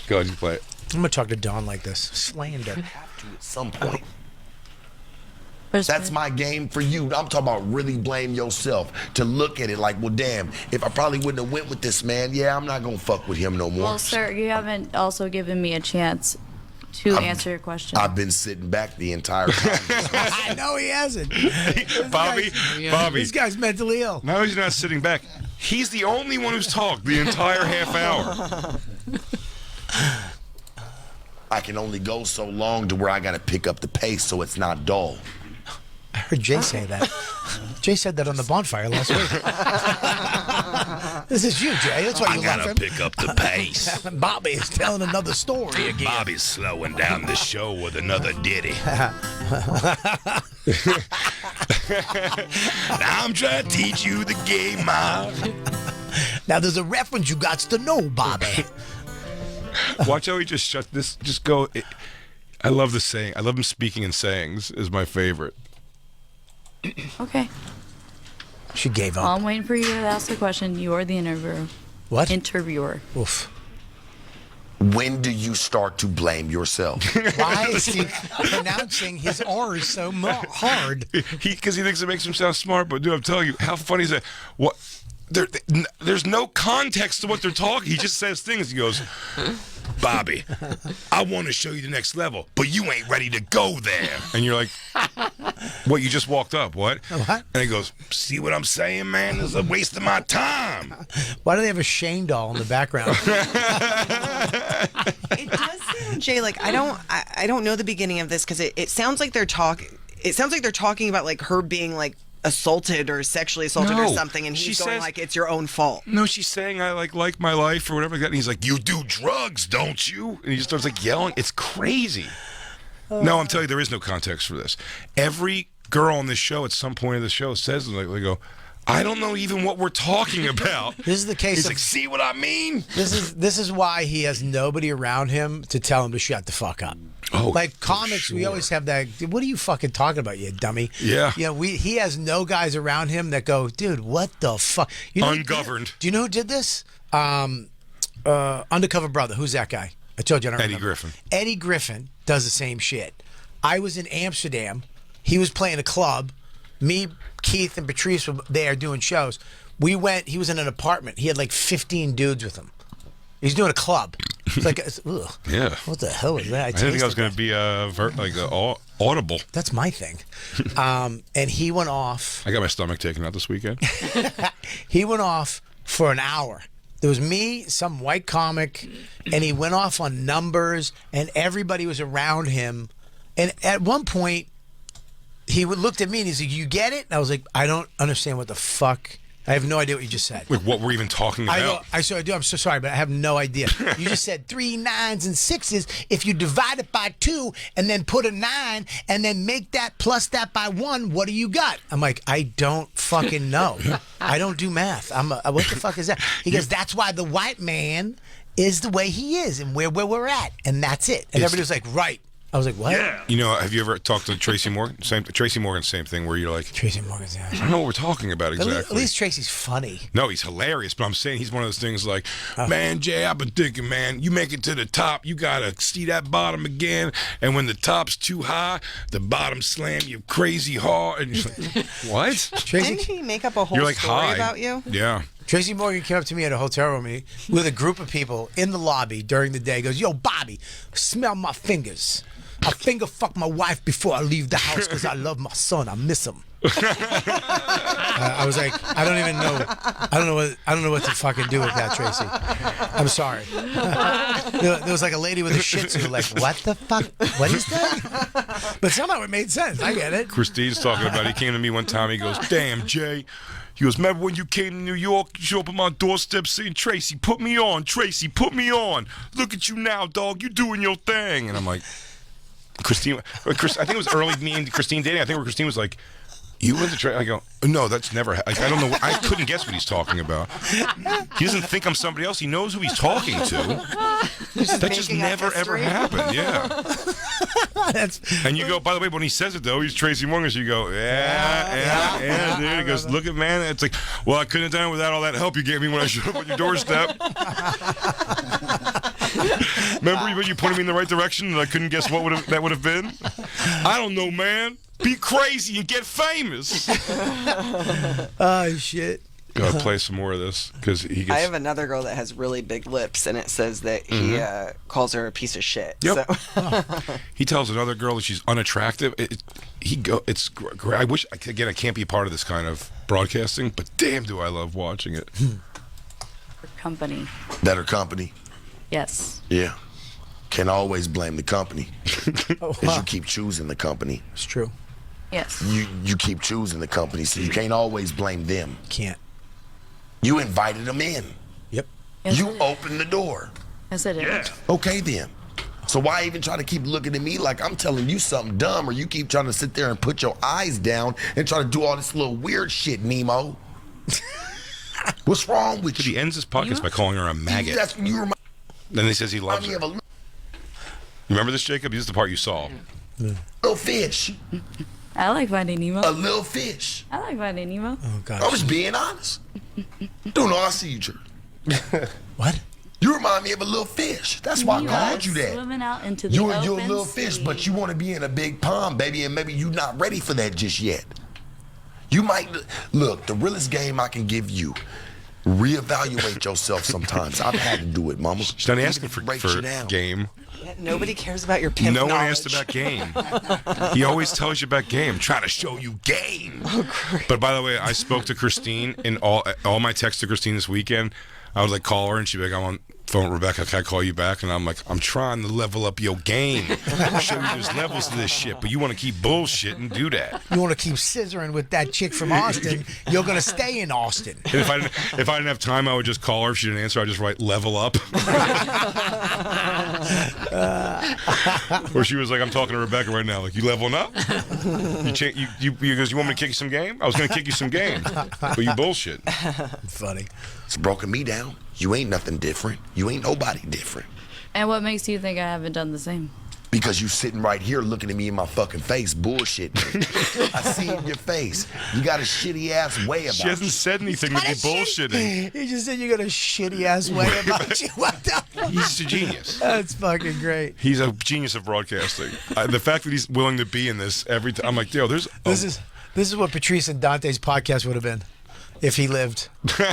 Go ahead and play it. I'm gonna talk to Dawn like this. Slander. Have to at some point. That's my game for you. I'm talking about really blame yourself. To look at it like, well, damn, if I probably wouldn't have went with this man, yeah, I'm not gonna fuck with him no more. Well, sir, you haven't also given me a chance to answer your question. I've been sitting back the entire time. I know he hasn't. Bobby. This guy's mentally ill. No, he's not sitting back. He's the only one who's talked the entire half hour. I can only go so long to where I gotta pick up the pace so it's not dull. I heard Jay say that. Jay said that on the Bonfire last week. This is you, Jay. That's why you love him. I gotta pick up the pace. Bobby is telling another story again. Bobby's slowing down the show with another ditty. Now I'm trying to teach you the game, Mom. Now there's a reference you got to know, Bobby. Watch how he just shut this. Just go. I love the saying. I love him speaking in sayings. Is my favorite. Okay. She gave up. I'm waiting for you to ask the question. You are the interviewer. What? Interviewer. Oof. When do you start to blame yourself? Why is he pronouncing his R's so hard? Because he thinks it makes him sound smart. But dude, I'm telling you, how funny is that? What? There's no context to what they're talking. He just says things. He goes, Bobby, I want to show you the next level, but you ain't ready to go there. And you're like, what? You just walked up. What? What? And he goes, see what I'm saying, man? This is a waste of my time. Why do they have a Shane doll in the background? It does sound, Jay, like I don't know the beginning of this because it sounds like they're talking. It sounds like they're talking about like her being like assaulted or sexually assaulted or something, and he's going like it's your own fault. No, she's saying I like my life or whatever like that, and he's like, you do drugs, don't you? And he just starts like yelling. It's crazy. No, I'm telling you, there is no context for this. Every girl on this show at some point of the show says like they go, I don't know even what we're talking about. This is the case. He's like, see what I mean? This is why he has nobody around him to tell him to shut the fuck up. Oh, like comics, we always have that. What are you fucking talking about, you dummy? Yeah. You know, he has no guys around him that go, dude, what the fuck? You know, Ungoverned. Do you know who did this? Undercover Brother. Who's that guy? I told you. I don't Eddie remember. Griffin. Eddie Griffin does the same shit. I was in Amsterdam. He was playing a club. Me, Keith, and Patrice were there doing shows. We went. He was in an apartment. He had like 15 dudes with him. He's doing a club. It's like, ugh. Yeah. What the hell is that? I didn't think I was going to be audible. That's my thing. And he went off. I got my stomach taken out this weekend. He went off for an hour. There was me, some white comic, and he went off on numbers, and everybody was around him. And at one point, he looked at me and he's like, you get it? And I was like, I don't understand what the fuck. I have no idea what you just said. Like what we're even talking about. I do. I'm so sorry, but I have no idea. You just said 3 9s and 6s. If you divide it by 2 and then put a 9 and then make that plus that by 1, what do you got? I'm like, I don't fucking know. I don't do math. What the fuck is that? He goes, that's why the white man is the way he is and where we're at, and that's it. And everybody was like, right. I was like, what? Yeah. You know, have you ever talked to Tracy Morgan? Tracy Morgan, same thing, where you're like, Tracy Morgan's, yeah. I don't know what we're talking about exactly. At least Tracy's funny. No, he's hilarious, but I'm saying he's one of those things like, man, Jay, I've been thinking, man, you make it to the top, you gotta see that bottom again, and when the top's too high, the bottom slam you crazy hard, and you're like, what? Tracy, didn't he make up a whole you're like, story hi. about you? Yeah. Tracy Morgan came up to me at a hotel room with a group of people in the lobby during the day. He goes, yo, Bobby, smell my fingers. I finger fuck my wife before I leave the house because I love my son. I miss him. I was like, I don't even know. I don't know what to fucking do with that, Tracy. I'm sorry. There was like a lady with a Shih Tzu. Like, what the fuck? What is that? But somehow it made sense. I get it. Christine's talking about it. He came to me one time. He goes, damn, Jay. He goes, remember when you came to New York? You showed up at my doorstep saying, Tracy, put me on. Tracy, put me on. Look at you now, dog. You doing your thing. And I'm like, Christine, I think it was early me and Christine dating. I think where Christine was like, you went to Tracy. I go, no, that's never. I don't know. I couldn't guess what he's talking about. He doesn't think I'm somebody else. He knows who he's talking to. That just never ever happened. Yeah. And you go, by the way, when he says it though, he's Tracy Morgan. So you go, yeah, dude. He goes, look at man. It's like, well, I couldn't have done it without all that help you gave me when I showed up on your doorstep. Remember when you pointed me in the right direction and I couldn't guess what that would have been? I don't know, man. Be crazy and get famous. Oh, shit. Gotta play some more of this because he gets. I have another girl that has really big lips, and it says that he calls her a piece of shit. Yep. So. He tells another girl that she's unattractive. It's great. I wish I can't be a part of this kind of broadcasting, but damn, do I love watching it. Company. Better company. Yes. Yeah. Can't always blame the company. Because you keep choosing the company. It's true. Yes. You keep choosing the company, so you can't always blame them. Can't. You invited them in. Yep. Yes, You opened the door. Yes, I did. Okay, then. So why even try to keep looking at me like I'm telling you something dumb, or you keep trying to sit there and put your eyes down and try to do all this little weird shit, Nemo? What's wrong with you? He ends his podcast by calling her a maggot. That's you remind Then he says he loves me her. of a You remember this, Jacob? This is the part you saw. little fish. I like Finding Nemo. A little fish. I like Finding Nemo. Oh, God. I was being honest. Dude, no, I see you, Drew. What? You remind me of a little fish. That's why I called you that. Swimming out into the You're open a little fish, sea. but you want to be in a big pond, baby, and maybe you're not ready for that just yet. You might look. The realest game I can give you. Reevaluate yourself sometimes. I've had to do it, mama. She's not asking for game. Yeah, nobody cares about your pimp No one knowledge. asked about game. He always tells you about game. Trying to show you game. But by the way, I spoke to Christine in all my texts to Christine this weekend. I would like call her and she'd be like, I'm on phone with Rebecca, can I call you back? And I'm like, I'm trying to level up your game. Show you there's levels to this shit, but you want to keep bullshitting, do that. You want to keep scissoring with that chick from Austin, you're going to stay in Austin. And if I didn't have time, I would just call her. If she didn't answer, I'd just write level up. Or she was like, I'm talking to Rebecca right now. Like, you leveling up? You want me to kick you some game? I was going to kick you some game, but you bullshit. Funny. It's broken me down. You ain't nothing different. You ain't nobody different. And what makes you think I haven't done the same? Because you sitting right here looking at me in my fucking face, bullshit. I see it in your face. You got a shitty ass way about She hasn't said anything to be bullshitting. You just said you got a shitty ass way about you. What the fuck? He's a genius. That's fucking great. He's a genius of broadcasting. The fact that he's willing to be in this every time, I'm like, yo, there's. This is what Patrice and Dante's podcast would have been if he lived. Remember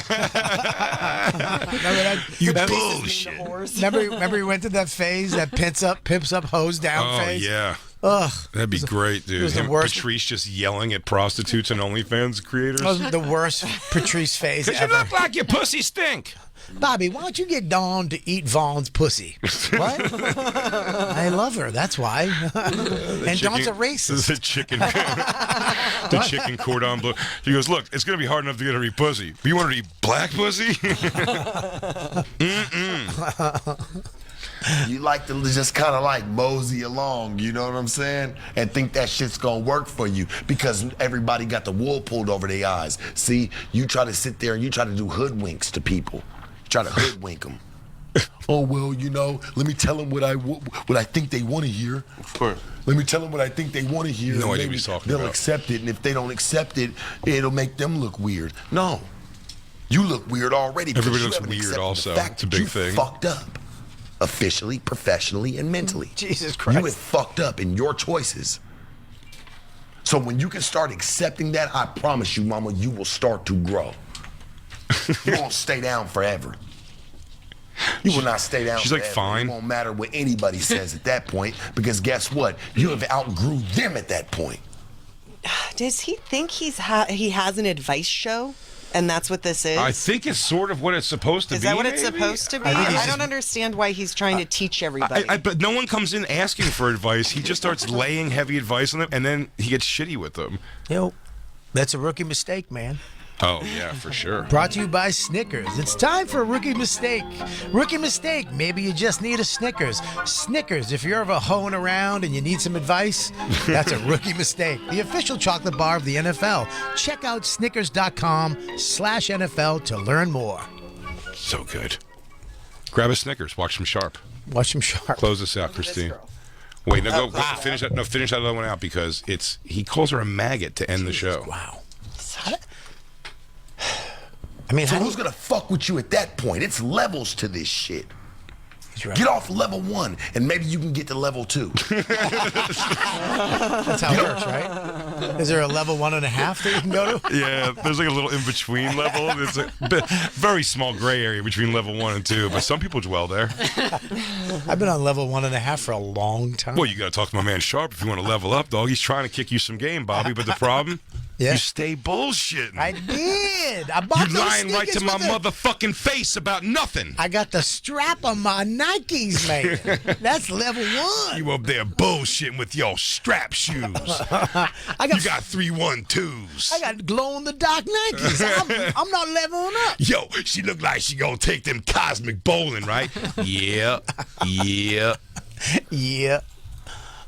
that? You bullshit. Remember he went to that phase, that pimps up, hose down phase? Oh, yeah. Ugh. That'd be great, dude. It was the Him, worst. Patrice just yelling at prostitutes and OnlyFans creators. That was the worst Patrice phase Because you ever. look like your pussy stink. Bobby, why don't you get Dawn to eat Vaughn's pussy? What? I love her. That's why. And Dawn's a racist. The chicken cordon bleu. He goes, look, it's going to be hard enough to get her to eat pussy. But you want her to eat black pussy? You like to just kind of like mosey along, you know what I'm saying? And think that shit's gonna work for you because everybody got the wool pulled over their eyes. See, you try to sit there and you try to do hoodwinks to people. You try to hoodwink them. Oh, well, you know, let me tell them what I think they want to hear. Of course. Let me tell them what I think they want to hear. No and idea what maybe he's talking they'll about. accept it, and if they don't accept it, it'll make them look weird. No. You look weird already. because Everybody you looks haven't weird accepted also. the fact It's a that big you thing. fucked up. Officially, professionally, and mentally. Jesus Christ. You have fucked up in your choices. So when you can start accepting that, I promise you, mama, you will start to grow. You won't stay down forever. You will not stay down She's like, forever. fine. It won't matter what anybody says at that point, because guess what? You have outgrew them at that point. Does he think he has an advice show? And that's what this is? I think it's sort of what it's supposed to be. Is that what it's maybe? supposed to be? I think I don't understand why he's trying to teach everybody. But no one comes in asking for advice. He just starts laying heavy advice on them, and then he gets shitty with them. Yo, that's a rookie mistake, man. Oh, yeah, for sure. Brought to you by Snickers. It's time for a rookie mistake. Rookie mistake. Maybe you just need a Snickers. Snickers, if you're ever hoeing around and you need some advice, that's a rookie mistake. The official chocolate bar of the NFL. Check out Snickers.com/NFL to learn more. So good. Grab a Snickers. Watch some Sharp. Watch them sharp. Close this out, Christine. Wait, no, go finish that. No, finish that other one out because he calls her a maggot to end the show. Wow. I mean, So who's gonna fuck with you at that point? It's levels to this shit. right. Get off level 1, and maybe you can get to level 2. That's how it works, right? Is there a level 1.5 that you can go to? Yeah, there's like a little in-between level. It's a very small gray area between level 1 and 2, but some people dwell there. I've been on level 1.5 for a long time. Well, you got to talk to my man Sharp if you want to level up, dog. He's trying to kick you some game, Bobby, but the problem, you stay bullshitting. I did. I bought You those lying right to sneakers my with the- motherfucking face about nothing. I got the strap on my Nikes, man. That's level 1. You up there bullshitting with your strap shoes. You got 312s. I got glow-in-the-dark Nikes. I'm not leveling up. Yo, she look like she gonna take them cosmic bowling, right? Yeah. Yeah.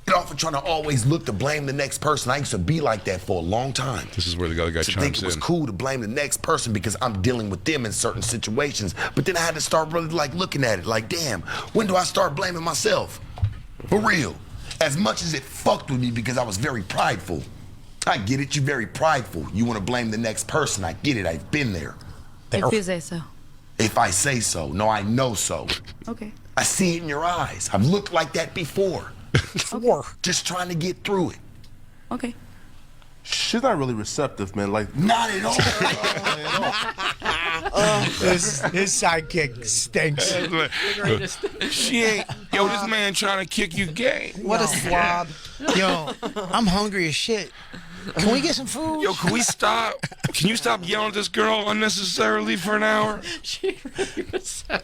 Get off of trying to always look to blame the next person. I used to be like that for a long time. This is where the other guy to think chimes it was in. cool to blame the next person because I'm dealing with them in certain situations. But then I had to start really like looking at it like, damn, when do I start blaming myself? For real. As much as it fucked with me because I was very prideful. I get it, you're very prideful. You want to blame the next person. I get it, I've been there. If you say so. If I say so. No, I know so. Okay. I see it in your eyes. I've looked like that before. Just trying to get through it. Okay. She's not really receptive, man. Like, not at all. His sidekick stinks. She ain't. Yo, this man trying to kick you gay. What a slob. Yo, I'm hungry as shit. Can we get some food? Yo, can we stop? Can you stop yelling at this girl unnecessarily for an hour?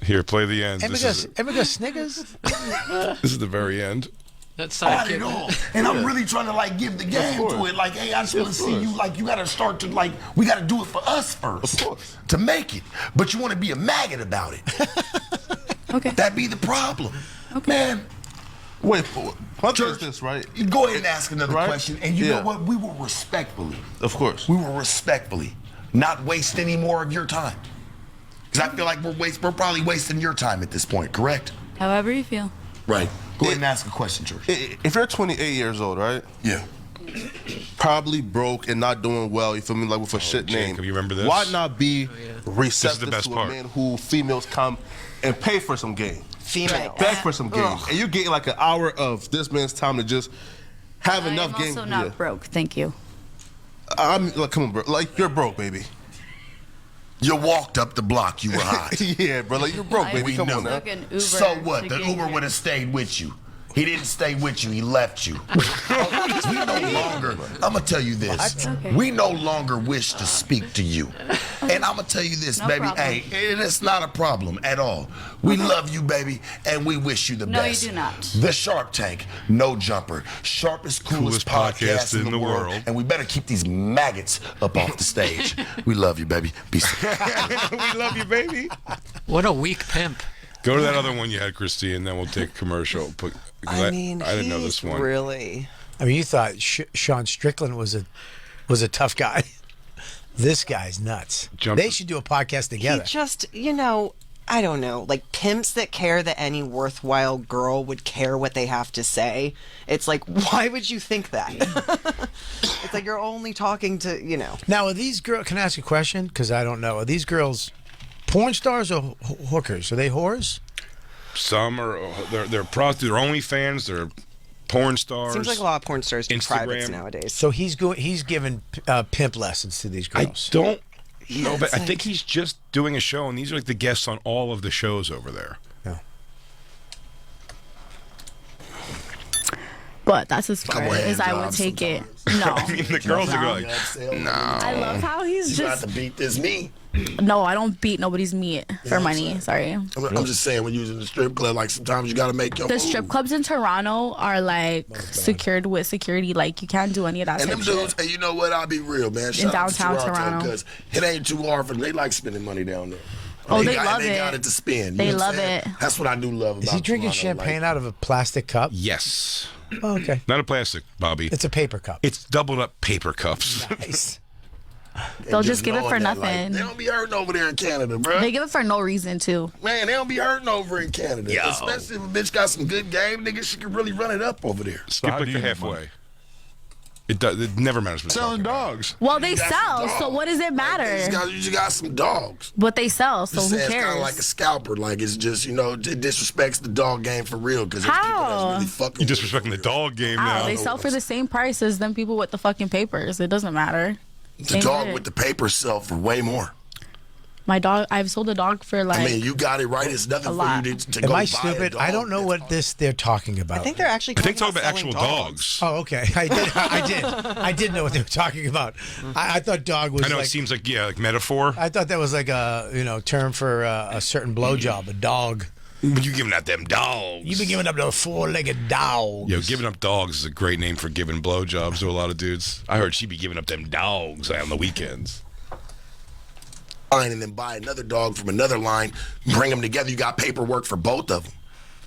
Here, play the end. Ever got Snickers? This is the very end. That's not at all. And I'm really trying to like give the game to it. Like, hey, I just want to see you. Like, you got to start to like, we got to do it for us first to make it. But you want to be a maggot about it. Okay. That be the problem, man. Wait, what is this, right? You go ahead and ask another question. And you know what? We will respectfully. Of course. We will respectfully not waste any more of your time. Because I feel like we're probably wasting your time at this point, correct? However you feel. Right. Go ahead and ask a question, George. If you're 28 years old, right? Yeah. Probably broke and not doing well, you feel me, like with a shit name. Jacob, you remember this? Why not be receptive the best to part. a man who females come and pay for some game? Female. Beg for some game. And you're getting like an hour of this man's time to just have enough I'm game. also not broke, thank you. I'm like, come on, bro. Like, you're broke, baby. You walked up the block, you were hot. Yeah, bro. Like, you're broke, baby. Come on now. So what? The Uber would have stayed with you. He didn't stay with you. He left you. We no longer. I'm gonna tell you this. Okay. We no longer wish to speak to you. And I'm gonna tell you this, No baby. problem. Hey, it's not a problem at all. We love you, baby, and we wish you the No, you best. do not. The Sharp Tank, no jumper, sharpest, coolest podcast in the world. And we better keep these maggots up off the stage. We love you, baby. Be safe. We love you, baby. What a weak pimp. Go to that other one you had, Christy, and then we'll take a commercial. I didn't know this one. Really? I mean, you thought Sean Strickland was a tough guy. This guy's nuts. They should do a podcast together. He just, I don't know, like pimps that care that any worthwhile girl would care what they have to say. It's like, why would you think that? It's like you're only talking to, Now, are these girls? Can I ask a question? Because I don't know. Are these girls porn stars or hookers? Are they whores? Some are they're prostitutes, they're OnlyFans, they're porn stars. Seems like a lot of porn stars do Instagram. privates nowadays. So he's giving pimp lessons to these girls. I don't know, but I think he's just doing a show, and these are like the guests on all of the shows over there. Yeah. But that's as far as I would take it. No. I mean, the girls are like, no. I love how he's You just. got to beat this meat. No, I don't beat nobody's meat for money. Sorry. I'm just saying, when you're in the strip club, like sometimes you got to make your The move. strip clubs in Toronto are like secured with security. Like you can't do any of that And type them shit. dudes, and you know what? I'll be real, man. Shout out to downtown Toronto. because it ain't too hard for them. They like spending money down there. Oh, they got, love they it. got it to spend. They You know what I'm love saying? it. That's what I do love about Is he drinking Toronto, champagne out of a plastic cup? Yes. Oh, okay. Not a plastic, Bobby. It's a paper cup. It's doubled up paper cups. Nice. They'll just give it knowing for that, like, nothing. they don't be hurting over there in Canada, bro. They give it for no reason too. Man, they don't be hurting over in Canada. Yo. Especially if a bitch got some good game, nigga, she can really run it up over there. Skip like the halfway. It never matters. What Selling dogs. Well, they sell, so what does it matter? You just got some dogs. But they sell, so who It's kind cares? of like a scalper. Like it's just it disrespects the dog game for real because there's people that's really fucking. You're disrespecting the dog game How? now. They sell for the same price as them people with the fucking papers. It doesn't matter. The Same dog shit. with the papers sell for way more. My dog, I've sold a dog for like. I mean, you got it right. It's nothing for you to go Am buy I a stupid? dog. I don't know what they're talking about. I think they're actually. talking about selling actual dogs. Oh, okay. I did know what they were talking about. I thought dog was. I know like, it seems like like metaphor. I thought that was like a term for a certain blowjob, a dog. But you giving up them dogs. You've been giving up those four-legged dogs. Yo, giving up dogs is a great name for giving blowjobs to a lot of dudes. I heard she'd be giving up them dogs on the weekends. And then buy another dog from another line, bring them together. You got paperwork for both of them.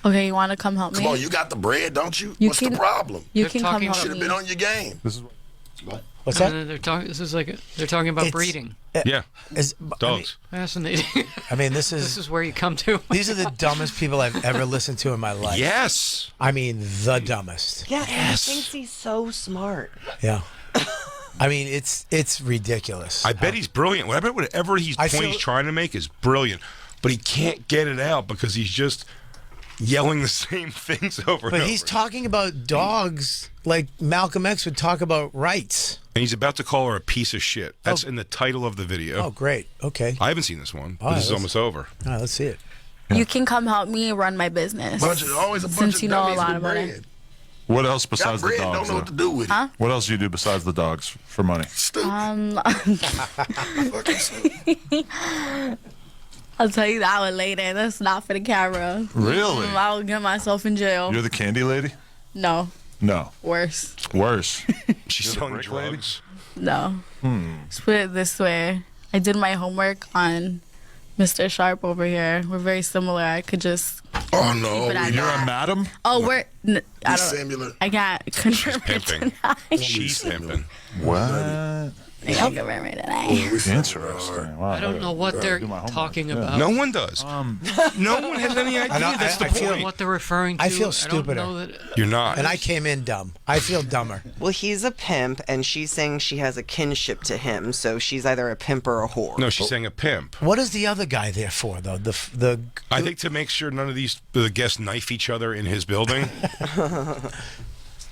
Okay, you want to come help me? Come on, you got the bread, don't you? You What's can- the problem? You can come help Should have me. been on your game. What's that? They're talking. This is like they're talking about breeding. Yeah, dogs. Fascinating. I mean, this This is where you come to. These are the dumbest people I've ever listened to in my life. Yes. I mean, the dumbest. Yeah, he thinks he's so smart. Yeah. I mean, it's ridiculous. I bet he's brilliant. Whatever he's he's trying to make is brilliant, but he can't get it out because he's just yelling the same things over and But over. he's talking about dogs like Malcolm X would talk about rights. And he's about to call her a piece of shit. That's in the title of the video. Oh, great. Okay. I haven't seen this one, but All this is right, almost over. All right, let's see it. You can come help me run my business. Always a bunch Since of you know a dummies lot with about bread. it. What else besides the bread, dogs? don't know what though? to do with it. Huh? What else do you do besides the dogs for money? I'll tell you that one later. That's not for the camera. Really? I'll get myself in jail. You're the candy lady? No, No. worse. Worse. She's selling drugs. No. Let's put it this way. I did my homework on Mr. Sharp over here. We're very similar. I could just. Oh no, keep it at You're that. a madam? Oh, we're. I don't. similar. I can't confirm it Pimping. tonight. She's pimping. What? I can't confirm it tonight. Interesting. Wow, I don't know what they're talking about. No one does. No one has any idea. know, That's the I feel- point. What they're referring to. I feel don't stupider. know that- You're not. And I came in dumb. I feel dumber. Well, he's a pimp, and she's saying she has a kinship to him, so she's either a pimp or a whore. No, she's saying a pimp. What is the other guy there for, though? The I think to make sure none of the guests knife each other in his building.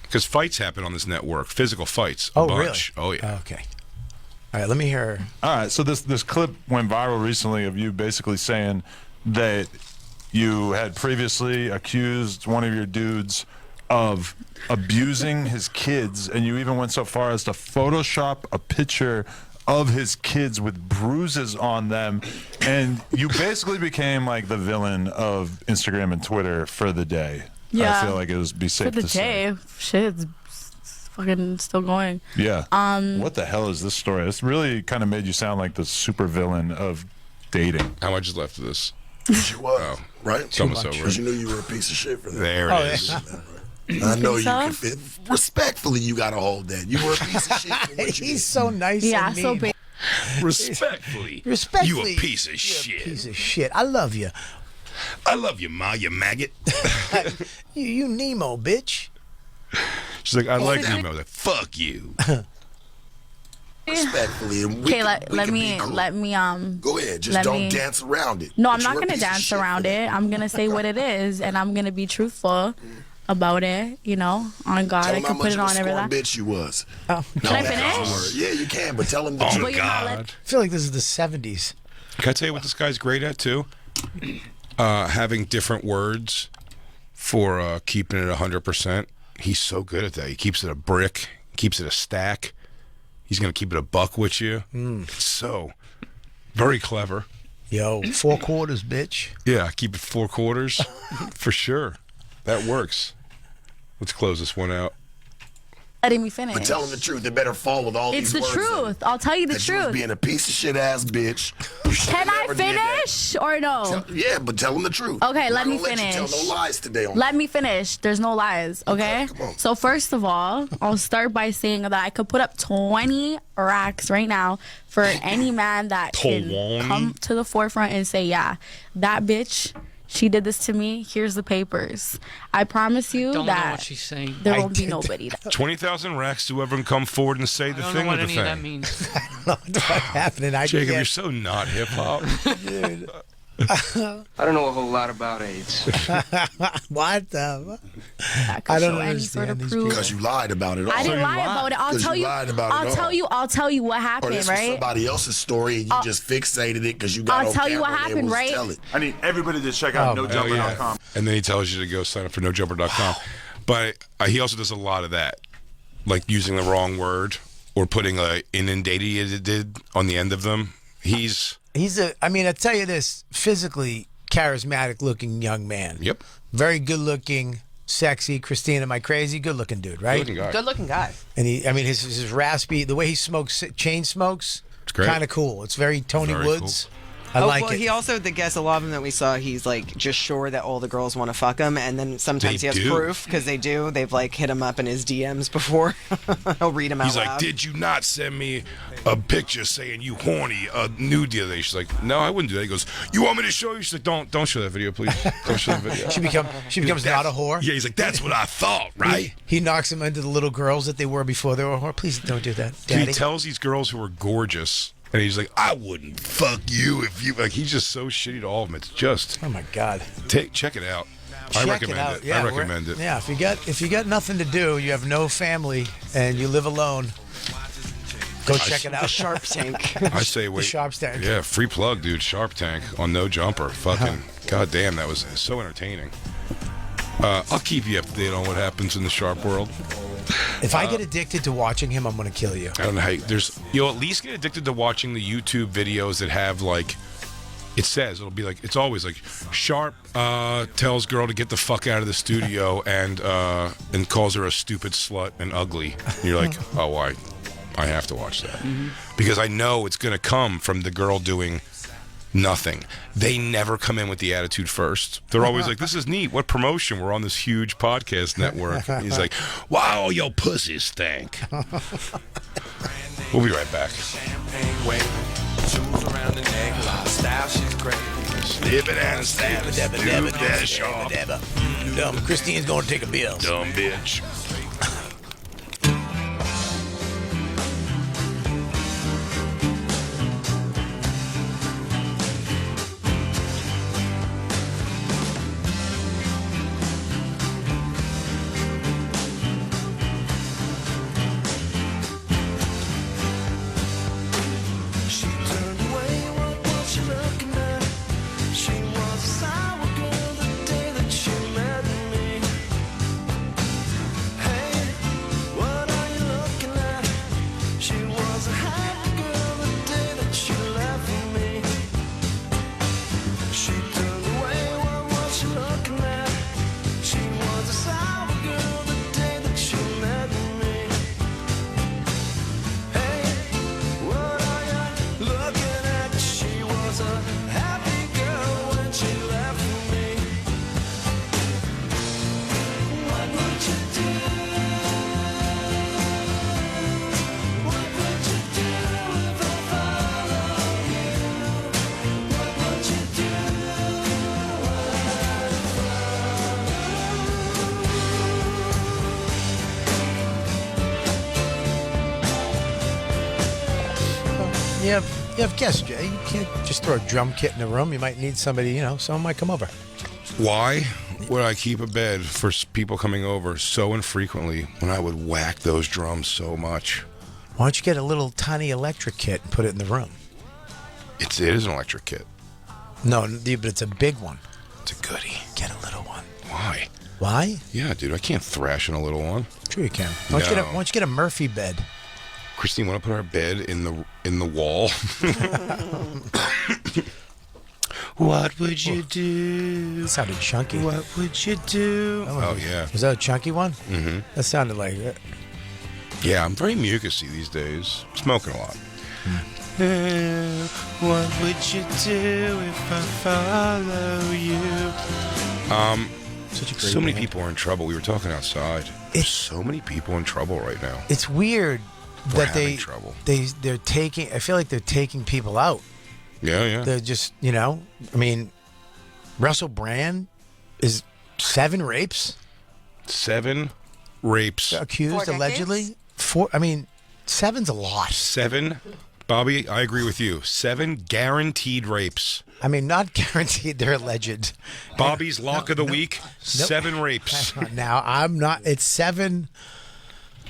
Because fights happen on this network, physical fights. A Oh, bunch. really? Oh, yeah. Okay. All right, let me hear. All right, so this clip went viral recently of you basically saying that you had previously accused one of your dudes of abusing his kids, and you even went so far as to Photoshop a picture of his kids with bruises on them, and you basically became like the villain of Instagram and Twitter for the day. Yeah. I feel like it would be For safe the to say. day, shit, it's fucking still going. Yeah. What the hell is this story? This really kind of made you sound like the super villain of dating. How much is left of this? She was, right? It's almost over. Because you knew you were a piece of shit for that. There it is. I know you so? can fit. Respectfully, you got to hold that. You were a piece of shit for what you He's did. so nice. Yeah, and so mean. Respectfully. Respectfully, You a piece of you're a shit. piece of shit. I love you. I love you, Ma, you maggot. You Nemo, bitch. She's like, I like Nemo. Like, fuck you. Respectfully, and we Okay, can- let we can me be cool. let me Go ahead, just let don't me- dance around it. No, But I'm you're not a gonna piece of dance shit around for that. it. I'm gonna say what it is, and I'm gonna be truthful about it. You know, on God, Tell I him how can put much it of a on every scorn that. bitch you was. Oh. Can I finish? Yeah, you can, but tell him the Oh, truth. But you're not let- God. I feel like this is the 70s. Can I tell you what this guy's great at, too? Having different words for keeping it 100%. He's so good at that. He keeps it a brick, keeps it a stack. He's going to keep it a buck with you. It's so very clever. Yo, 4 quarters, bitch. Yeah, keep it 4 quarters for sure. That works. Let's close this one out. Letting me finish. But tell him the truth. It better fall with all It's these the words in it. truth. I'll tell you the That you was truth. being a piece of shit ass bitch. You should Can I never did that. finish or no? Yeah, but tell him the truth. Okay, I'm let not me gonna let you finish. tell no lies today on Let me finish. There's no lies, okay? come on. So first of all, I'll start by saying that I could put up 20 racks right now for any man that can 20? come to the forefront and say, yeah, that bitch She did this to me. Here's the papers. I promise you Don't know that what she's saying. there won't be nobody. 20,000 racks to whoever can come forward and say the I don't thing know what with the any of that thing. means. I don't know what's happening. Jacob, you're so not hip hop. Dude. I don't know a whole lot about AIDS. What the? I don't understand these proof. Because you lied about it all. I didn't lie about it. I'll 'Cause tell you you. lied about it I'll all. tell you. I'll tell you what Or happened. this was Right? somebody else's story and you just fixated it because you got I'll on tell you camera what and happened, able to right? tell it. I need everybody to check out Oh, nojumper.com. yeah. And then he tells you to go sign up for nojumper.com. But he also does a lot of that, like using the wrong word or putting a inundated on the end of them. He's I mean, I tell you this, physically charismatic looking young man. Yep. Very good looking, sexy. Christina, am I crazy? Good looking dude, right? Good looking guy. And his raspy, the way he smokes, chain smokes, it's great. kind of cool. It's very Tony Very Woods. I like well, it. he also, the guest, a lot of them that we saw, he's like just sure that all the girls want to fuck him, and then sometimes They he has do. proof because they do. They've like hit him up in his DMs before. He'll read them out He's like, loud. did you not send me a picture saying you horny, a nude the other day? She's like, no, I wouldn't do that. He goes, you want me to show you? She's like, don't show that video, please. Don't show the video. She becomes not a whore. Yeah, he's like, that's what I thought, right? He knocks them into the little girls that they were before they were a whore. Please don't do that, Dude, Daddy. he tells these girls who are gorgeous, and he's like, I wouldn't fuck you if you, like, he's just so shitty to all of them. It's just, oh my God. Check it out. I Check recommend out. it. Yeah, I recommend it. Yeah, if you got nothing to do, you have no family, and you live alone, go check it out. The Sharp Tank. I say, wait. The Sharp Tank. Yeah, free plug, dude. Sharp Tank on No Jumper. Fucking, goddamn, that was so entertaining. I'll keep you up to date on what happens in the Sharp world. If I get addicted to watching him, I'm going to kill you. I don't know how you'll at least get addicted to watching the YouTube videos that have like, it'll be like, it's always like Sharp tells girl to get the fuck out of the studio and calls her a stupid slut and ugly. And you're like, oh, I have to watch that because I know it's going to come from the girl doing nothing. They never come in with the attitude first. They're always like, this is neat. What promotion? We're on this huge podcast network. And he's like, wow, your pussies stink. We'll be right back. Slip it and stab it. Dumb. Christine's going to take a bill. Dumb bitch. She turned away, what was she looking at? She was a sour girl the day that she met me. Hey, what are you looking at? She was a happy girl the day that she left me. She turned away, what was she looking at? She was a sour girl the day that she met me. Hey, what are you looking at? She was a happy girl when she left me. What would you do? What would you do if I followed you? What would you do? You have guests, Jay. You can't just throw a drum kit in the room. You might need somebody, someone might come over. Why would I keep a bed for people coming over so infrequently when I would whack those drums so much? Why don't you get a little tiny electric kit and put it in the room? It is an electric kit. No, but it's a big one. It's a goodie. Get a little one. Why? Why? Yeah, dude, I can't thrash in a little one. Sure you can. Why don't No. you get a Murphy bed? Christine, want to put our bed in the wall? What would you do? That sounded chunky. What would you do? Oh, yeah. Was that a chunky one? Mm-hmm. That sounded like it. Yeah, I'm very mucusy these days. Smoking a lot. What would you do if I follow you? Such a great So many band. people are in trouble. We were talking outside. There's so many people in trouble right now. It's weird We're that having trouble. they're taking. I feel like they're taking people out. Yeah. They're just, I mean, Russell Brand is 7 rapes 7 rapes. accused 4 allegedly. 4. I mean, 7's a lot. 7. Bobby, I agree with you. 7 guaranteed rapes. I mean, not guaranteed. They're alleged. Bobby's lock of the week, 7 rapes. Now, I'm not. It's 7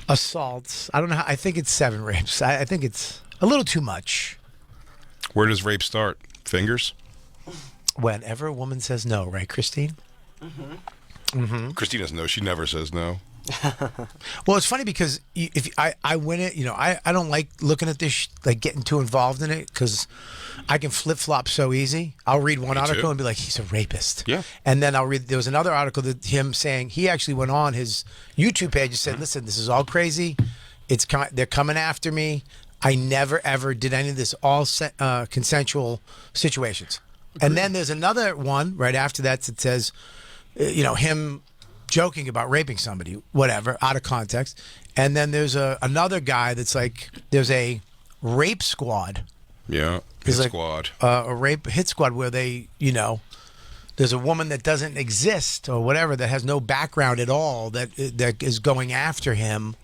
assaults. I don't know. I think it's 7 rapes. I think it's a little too much. Where does rape start? Fingers? Whenever a woman says no, right, Christine? Christine doesn't know. She never says no. Well, it's funny because if I win it, I don't like looking at this, like getting too involved in it because I can flip flop so easy. I'll read one article too. and be like, he's a rapist. Yeah. And then I'll read. There was another article that him saying he actually went on his YouTube page and said, "Listen, this is all crazy. They're coming after me. I never ever did any of this. All consensual situations." And then there's another one right after that says, him joking about raping somebody, whatever, out of context. And then there's another guy that's like, there's a rape squad. Yeah, There's hit like, squad. A rape hit squad where they, there's a woman that doesn't exist or whatever, that has no background at all, that is going after him,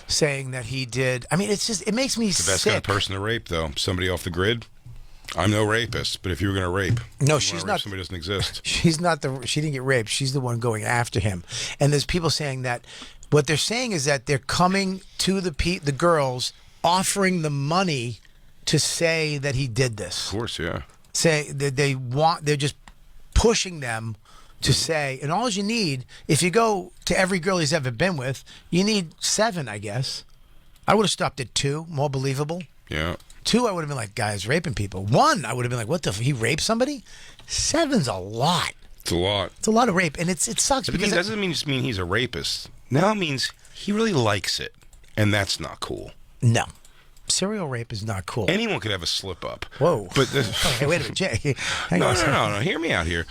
saying that he did. I mean, it makes me The best sick. kind of person to rape, though. Somebody off the grid. I'm no rapist, but if you were going to rape, No, you she's wanna rape not. Somebody doesn't exist. She's not she didn't get raped. She's the one going after him. And there's people saying that what they're saying is that they're coming to the girls, offering the money to say that he did this. Of course, yeah. Say that they're just pushing them to say, and all you need, if you go to every girl he's ever been with, you need 7, I guess. I would have stopped at 2, more believable. Yeah. 2, I would have been like, guys raping people. 1, I would have been like, what he raped somebody? 7's a lot. It's a lot. It's a lot of rape, and it sucks But because it doesn't just mean he's a rapist. Now it means he really likes it, and that's not cool. no, serial rape is not cool. Anyone could have a slip up. Whoa! But Hey, wait a minute, Jay. Hang no, on a no, second. no, no. Hear me out here.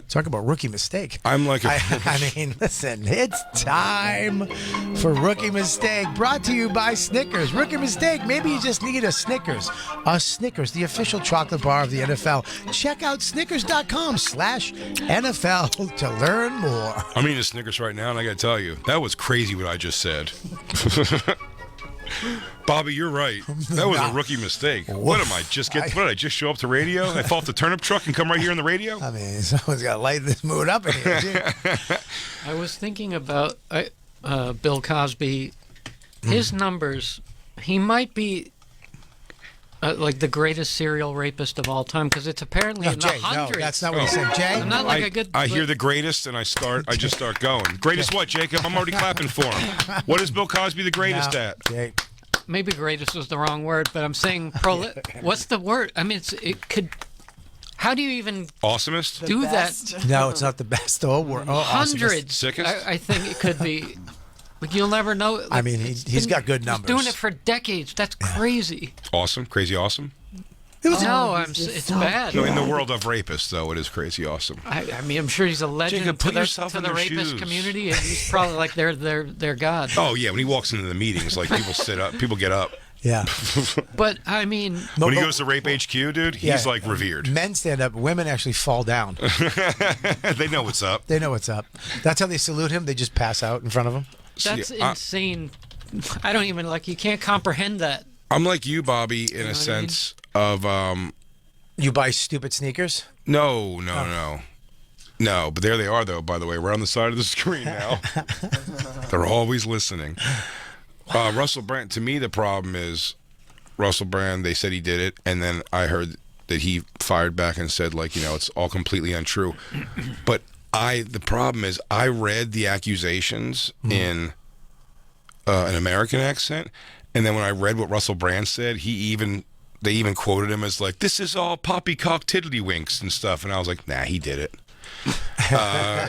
Talk about rookie mistake. I'm like I mean, listen, it's time for Rookie Mistake, brought to you by Snickers. Rookie Mistake, maybe you just need a Snickers. Snickers, the official chocolate bar of the NFL. Check out snickers.com/NFL to learn more. I'm eating a Snickers right now, and I got to tell you, that was crazy what I just said. Bobby, you're right. That was a rookie mistake. What am I just get? What did I just show up to radio? I fall off the turnip truck and come right here on the radio? I mean, someone's got to light this mood up in here, too. I was thinking about Bill Cosby. His numbers, he might be like the greatest serial rapist of all time because it's apparently in the Jay, hundreds. no, that's not what he said. Jay? I'm not like a good. I hear the greatest, and I just start going. Greatest what, Jacob? I'm already clapping for him. What is Bill Cosby the greatest at? Jay. Maybe greatest was the wrong word, but I'm saying what's the word? I mean, it could. How do you even Awesomest? do that? No, it's not the best. Hundreds. Sickest? I think it could be. Like you'll never know. Like, I mean, he's got good numbers. He's doing it for decades. That's crazy. Awesome? Crazy awesome? It's bad. No, in the world of rapists, though, it is crazy awesome. I mean, I'm sure he's a legend Jacob, put to yourself the in their rapist shoes. community. And he's probably like their god. Oh, yeah, when he walks into the meetings, like, people sit up, people get up. Yeah. But, I mean... When he goes to Rape HQ, dude, he's, like, revered. Men stand up. Women actually fall down. They know what's up. They know what's up. That's how they salute him. They just pass out in front of him. That's insane. I don't even, you can't comprehend that. I'm like you, Bobby, in a sense of... You buy stupid sneakers? No, but there they are, though, by the way. We're on the side of the screen now. They're always listening. Russell Brand, to me, the problem is Russell Brand, they said he did it, and then I heard that he fired back and said, it's all completely untrue. But the problem is I read the accusations in an American accent, and then when I read what Russell Brand said, they even quoted him as this is all poppycock tiddlywinks and stuff, and I was like, nah, he did it.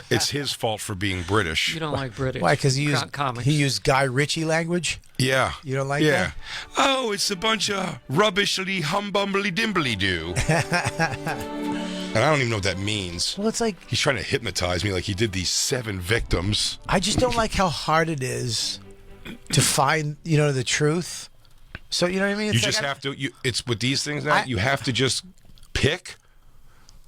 It's his fault for being British. You don't like British. Why? Because he used Guy Ritchie language? Yeah. You don't like that? Oh, it's a bunch of rubbishly humbumbly dimbly doo. And I don't even know what that means. Well, it's like... He's trying to hypnotize me like he did these 7 victims. I just don't like how hard it is to find, the truth. So, you know what I mean? You just have to... It's with these things now, you have to just pick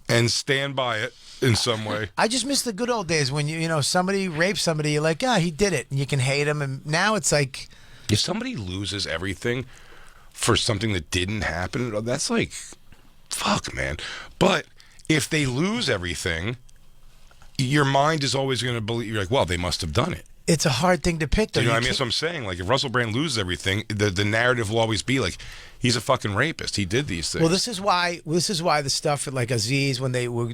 and stand by it in some way. I just miss the good old days when you know somebody raped somebody. You're like, he did it, and you can hate him. And now it's like, If somebody loses everything for something that didn't happen, that's like, fuck, man. But if they lose everything, your mind is always going to believe, you're like, well, they must have done it. it's a hard thing to pick. Though. You know what I mean? That's what I'm saying. Like, if Russell Brand loses everything, the narrative will always be like, he's a fucking rapist. He did these things. Well, this is why the stuff at like Aziz, when they were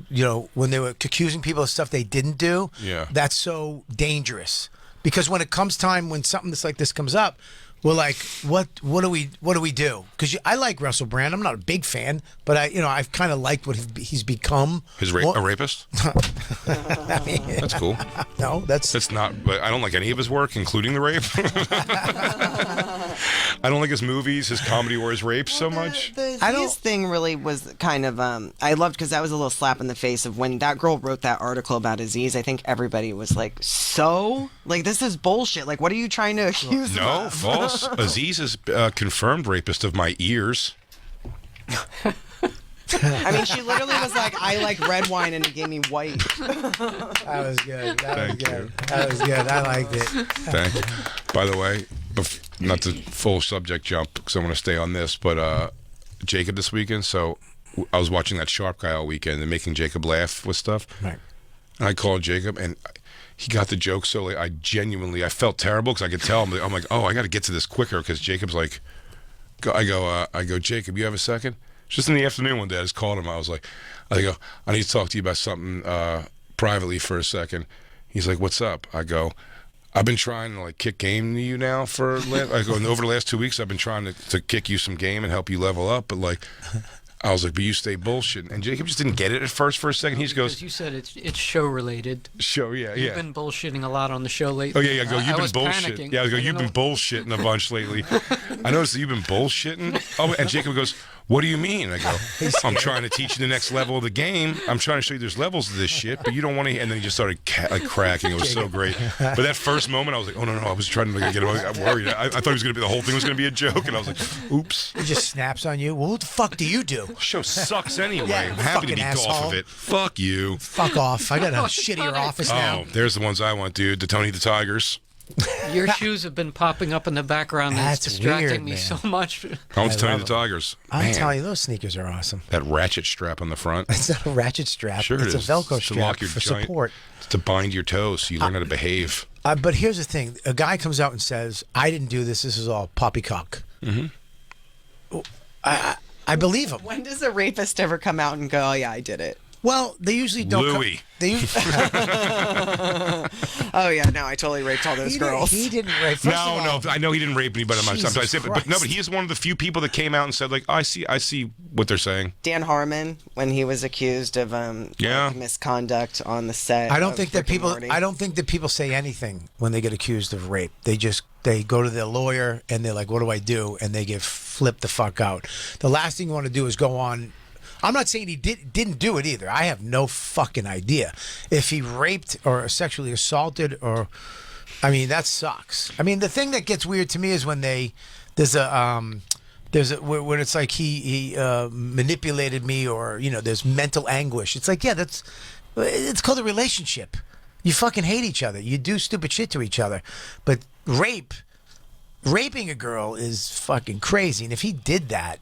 accusing people of stuff they didn't do, that's so dangerous. Because when it comes time when something that's like this comes up, we're like, what do we do? Because I like Russell Brand. I'm not a big fan, but I've kind of liked what he's become. A rapist? I mean, that's cool. No, that's not. But I don't like any of his work, including the rape. I don't like his movies, his comedy, or his rape so much. The Aziz thing really was kind of I loved because that was a little slap in the face of when that girl wrote that article about Aziz. I think everybody was like, so like this is bullshit. Like, what are you trying to accuse him No, of? false. Aziz is confirmed rapist of my ears. I mean, she literally was like, I like red wine, and it gave me white. That was good. Thank you. That was good. I liked it. Thank you. By the way, not to full subject jump because I want to stay on this, but Jacob this weekend. So I was watching that Sharp Guy all weekend and making Jacob laugh with stuff. Right. And I called Jacob and he got the joke so late. I felt terrible because I could tell him. I'm like, oh, I got to get to this quicker because Jacob's like, I go, Jacob, you have a second? Just in the afternoon one day, I just called him. I go, I need to talk to you about something privately for a second. He's like, what's up? I go, I've been trying to like kick game to you now over the last 2 weeks. I've been trying to kick you some game and help you level up, but like. I was like, but you stay bullshitting. And Jacob just didn't get it at first for a second. He just goes... Because you said it's show-related. You've been bullshitting a lot on the show lately. Oh, yeah, I go, you've been bullshitting. Panicking. Yeah, I go, you've been bullshitting a bunch lately. I noticed that you've been bullshitting. Oh, and Jacob goes, what do you mean? I go, I'm trying to teach you the next level of the game. I'm trying to show you there's levels to this shit, but you don't want to... And then he just started cracking. It was so great. But that first moment, I was like, oh, no, I was trying to get him. I'm worried. I thought the whole thing was going to be a joke, and I was like, oops. He just snaps on you. Well, what the fuck do you do? The show sucks anyway. Yeah, I'm happy to fucking be asshole. off of it. Fuck you. Fuck off. I got a shittier office now. Oh, there's the ones I want, dude. The Tony the Tigers. Your shoes have been popping up in the background. That's distracting weird, me man. so much. I want the Tony the Tigers. I'm Man, telling you, those sneakers are awesome. that ratchet strap on the front. It's not a ratchet strap. Sure it's it is. a Velcro It's to lock strap your for giant- support. It's to bind your toes so you learn how to behave. But here's the thing: a guy comes out and says, "I didn't do this. This is all poppycock." Mm-hmm. I believe him. When does a rapist ever come out and go, oh, yeah, I did it? Well, they usually don't. Louis. Oh, yeah, no, I totally raped all those girls. He didn't rape. No, I know he didn't rape anybody. I'm Jesus saying, but no, but he is one of the few people that came out and said, like, I see what they're saying. Dan Harmon, when he was accused of like, misconduct on the set. I don't of think that Rick and people. Morty. I don't think that people say anything when they get accused of rape. They go to their lawyer and they're like, "What do I do?" And they get flipped the fuck out. The last thing you want to do is go on. I'm not saying he didn't do it either. I have no fucking idea if he raped or sexually assaulted or. I mean, that sucks. I mean, the thing that gets weird to me is when when it's like he manipulated me or there's mental anguish. It's like, yeah, it's called a relationship. You fucking hate each other. You do stupid shit to each other. But raping a girl is fucking crazy. And if he did that,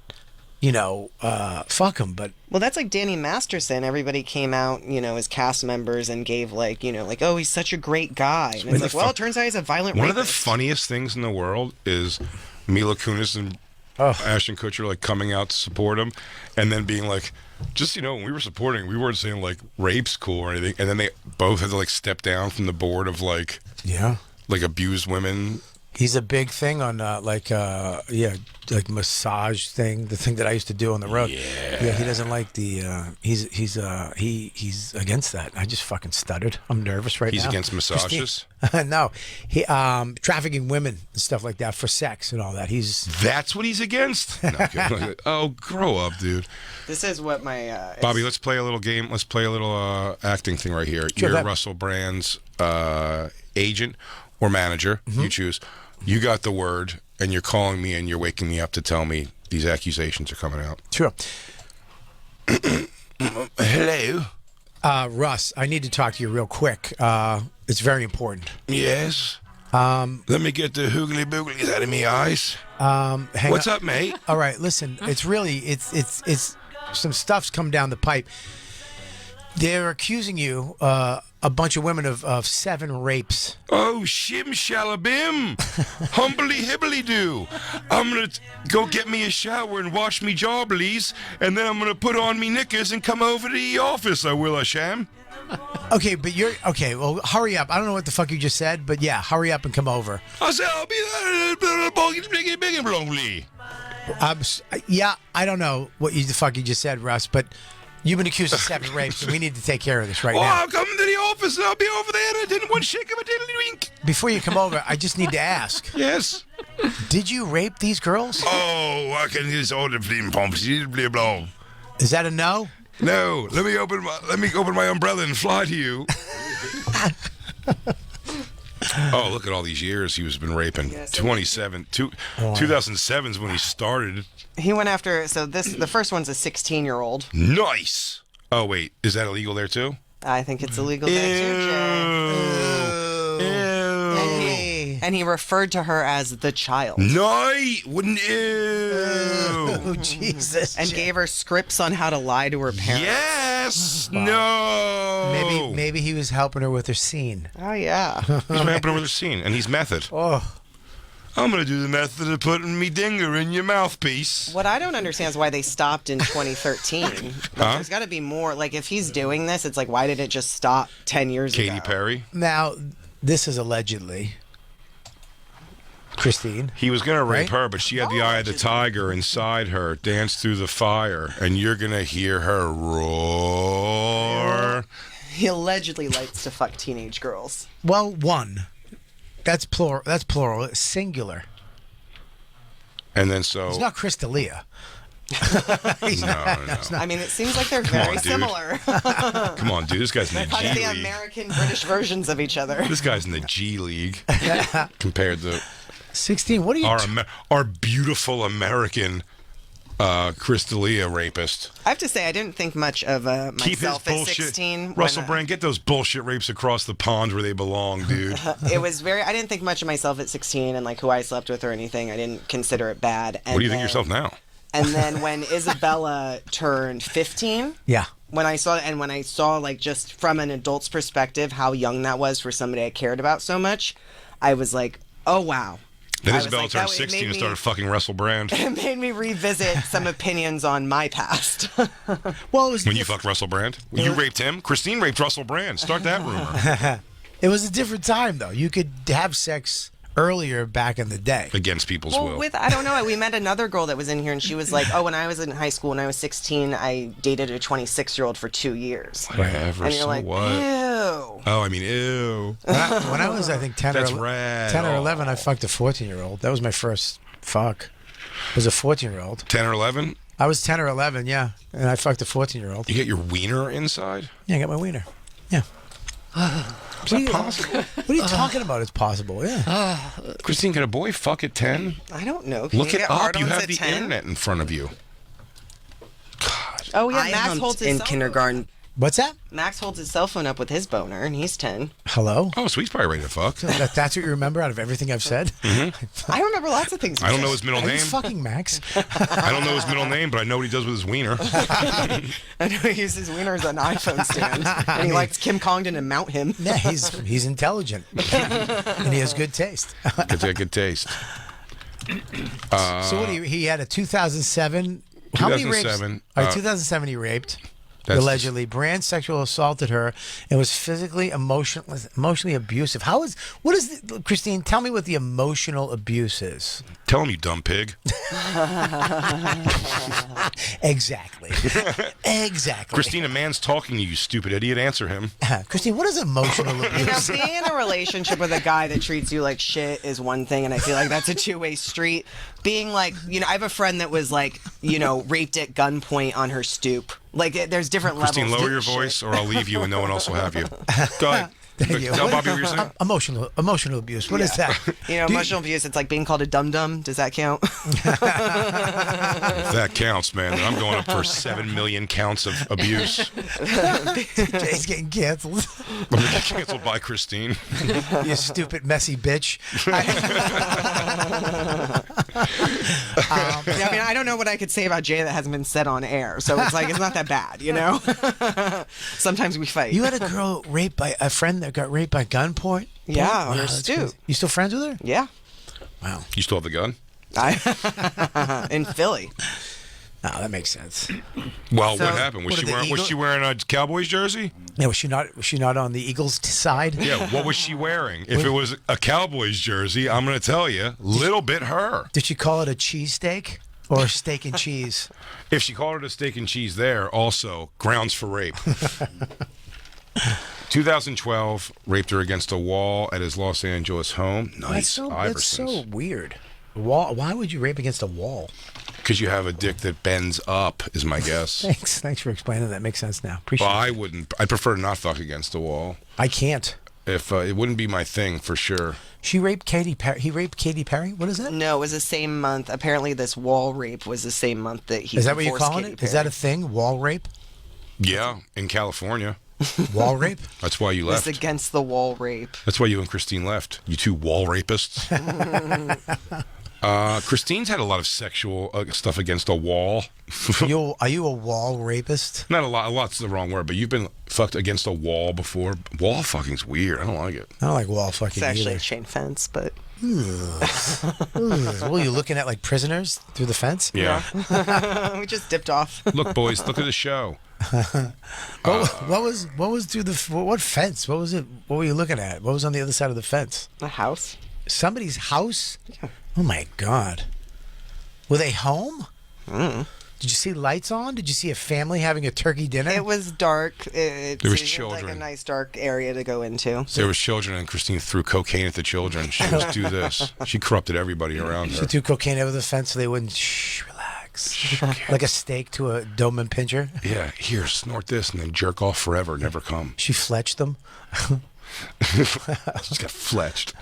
fuck him. But Well, that's like Danny Masterson. Everybody came out, as cast members and gave oh, he's such a great guy. And it's like, well, it turns out he's a violent One rapist. of the funniest things in the world is Mila Kunis and Ashton Kutcher like coming out to support him, and then being like, just when we were supporting, we weren't saying like rape's cool or anything, and then they both had to like step down from the board of like abused women. he's a big thing on like massage thing, the thing that I used to do on the road. Yeah, he doesn't like the he's against that. I just fucking stuttered. I'm nervous right now. He's against massages? No, he trafficking women and stuff like that for sex and all that. That's what he's against. No, okay. Oh, grow up, dude. This is what my Bobby, let's play a little game. Let's play a little acting thing right here. Sure, You're Russell Brand's agent or manager. You choose. You got the word, and you're calling me, and you're waking me up to tell me these accusations are coming out. Sure. Hello. Russ, I need to talk to you real quick. It's very important. Yes. Let me get the hoogly booglies out of me eyes. What's up, mate? All right, listen. It's really it's some stuff's come down the pipe. They're accusing you, a bunch of women, of 7 rapes. Oh, shim shalabim. Humbly hibbly doo. I'm going to go get me a shower and wash me jaw, please. And then I'm going to put on me knickers and come over to the office, I will, Asham. Okay, but you're... Okay, well, hurry up. I don't know what the fuck you just said, but yeah, hurry up and come over. I said, I'll be yeah, I don't know what the fuck you just said, Russ, but you've been accused of 7 rapes, and we need to take care of this right now. I'll come to the office and I'll be over there in one shake of a diddly wink. Before you come over, I just need to ask. Yes. Did you rape these girls? Oh, I can just order flim pumps. Is that a no? No. Let me open my umbrella and fly to you. Oh, look at all these years he was been raping. 2007 is when he started. He went after. So the first one's a 16-year-old. Nice. Oh wait, is that illegal there too? I think it's illegal there too, Jay. And he referred to her as the child. Wouldn't Oh, Jesus. And gave her scripts on how to lie to her parents. Yes. No. Maybe he was helping her with her scene. Oh yeah. He's helping her with her scene, and he's method. Oh. I'm gonna do the method of putting me dinger in your mouthpiece. What I don't understand is why they stopped in 2013. There's got to be more. Like, if he's doing this, it's like, why did it just stop 10 years ago? Katy Perry. Now, this is allegedly Christine. He was gonna rape her, but she had the eye of the tiger inside her, dance through the fire, and you're gonna hear her roar. He allegedly likes to fuck teenage girls. Well, one. That's plural. That's plural. It's singular. And then so It's not Chris D'Elia. No. I mean, it seems like they're very similar. Come on, dude. This guy's in the G Like the League. American-British versions of each other. This guy's in the G League compared to 16. What are you? Our beautiful American Chris D'Elia rapist. I have to say, I didn't think much of Keep his myself at bullshit. 16. Russell Brand, get those bullshit rapes across the pond where they belong, dude. It was I didn't think much of myself at 16 and like who I slept with or anything. I didn't consider it bad. And What do you think of yourself now? And then when Isabella turned 15, yeah. When I saw like just from an adult's perspective how young that was for somebody I cared about so much, I was like, oh wow. Then Isabella turned 16 and started fucking Russell Brand. It made me revisit some opinions on my past. Well, it was when you fucked Russell Brand? You raped him? Christine raped Russell Brand. Start that rumor. It was a different time, though. You could have sex earlier back in the day. Against people's will. I don't know. We met another girl that was in here, and she was like, oh, when I was in high school, when I was 16, I dated a 26-year-old for 2 years. Whatever, and you're so like, what? Ew. Oh, I mean, ew. When I was, I think, 10 That's or rad. 10 or 11, I fucked a 14-year-old. That was my first fuck. It was a 14-year-old. 10 or 11? I was 10 or 11, yeah. And I fucked a 14-year-old. You get your wiener inside? Yeah, I got my wiener. Yeah. Is that possible? What are you talking about? It's possible, yeah. Christine, can a boy fuck at 10? I don't know. Can Look you it get up. hard-ons You have at the 10? internet in front of you. Oh, yeah, I Max humped holds his in cell kindergarten. What's that? Max holds his cell phone up with his boner, and he's 10. Hello? Oh, so he's probably ready to fuck. That's what you remember out of everything I've said? Mm-hmm. I remember lots of things. I don't know his middle Are you name. fucking Max? I don't know his middle name, but I know what he does with his wiener. I know he uses wiener as an iPhone stand, and he likes Kim Congdon to mount him. Yeah, he's intelligent, and he has good taste. Good taste. So what? He had a 2007. How many rapes? 2007. All right, 2007. He raped. Allegedly, Brand sexual assaulted her and was physically, emotionally abusive. What is Christine? Tell me what the emotional abuse is. Tell him, you dumb pig. Exactly. Exactly. Christine, a man's talking to you, you stupid idiot. Answer him. Christine, what is emotional abuse? You know, being in a relationship with a guy that treats you like shit is one thing, and I feel like that's a two-way street. Being like, I have a friend that was like, raped at gunpoint on her stoop. Like, there's different Christine, levels. lower your voice, or I'll leave you and no one else will have you. Go ahead. Thank you. Tell Bobby what you're saying. Emotional abuse. What is that? You know, emotional abuse. It's like being called a dum dum. Does that count? If that counts, man, then I'm going up for 7 million counts of abuse. Jay's getting canceled. I'm gonna get canceled by Christine. You stupid, messy bitch. Yeah, I mean, I don't know what I could say about Jay that hasn't been said on air, so it's like it's not that bad, you know. Sometimes we fight. You had a girl raped by a friend that got raped by gunpoint. Yeah, on her that's stoop. crazy. You still friends with her? Yeah. Wow. You still have the gun? In Philly. No, that makes sense. Well, So- what happened? Was What she are the wearing? Was Eagles- she wearing a Cowboys jersey? Yeah, was she not on the Eagles' side? Yeah. What was she wearing? If it was a Cowboys jersey, I'm going to tell you, little bit her. Did she call it a cheesesteak or a steak and cheese? If she called it a steak and cheese, there also grounds for rape. 2012, raped her against a wall at his Los Angeles home. Nice, That's so weird. Why would you rape against a wall? Because you have a dick that bends up, is my guess. Thanks for explaining that. Makes sense now. Appreciate Well, it. I wouldn't. I'd prefer to not fuck against a wall. I can't. If it wouldn't be my thing for sure. She raped Katy Perry. He raped Katy Perry. What is that? No, it was the same month. Apparently, this wall rape was the same month that he. Is that what you're divorced calling Katy it? Is that a thing? Wall rape? Yeah, in California. Wall rape? That's why you It's left. against the wall rape. That's why you and Christine left. You two wall rapists. Christine's had a lot of sexual stuff against a wall. Are you a wall rapist? Not a lot. A lot's the wrong word, but you've been fucked against a wall before. Wall fucking's weird. I don't like it. I don't like wall fucking It's actually either. a chain fence, but. Well, you looking at like prisoners through the fence? Yeah. We just dipped off. Look, boys, look at the show. What was through the what fence? What was it? What were you looking at? What was on the other side of the fence? A house. Somebody's house? Oh my god. Were they home? Did you see lights on? Did you see a family having a turkey dinner? It was dark. It There was seemed like a children. nice dark area to go into. There was children, and Christine threw cocaine at the children. She goes, do this. She corrupted everybody around her. She threw cocaine over the fence so they wouldn't relax. Like a steak to a Doberman pincher. Yeah, here, snort this, and then jerk off forever, never come. She fletched them. She's got fletched.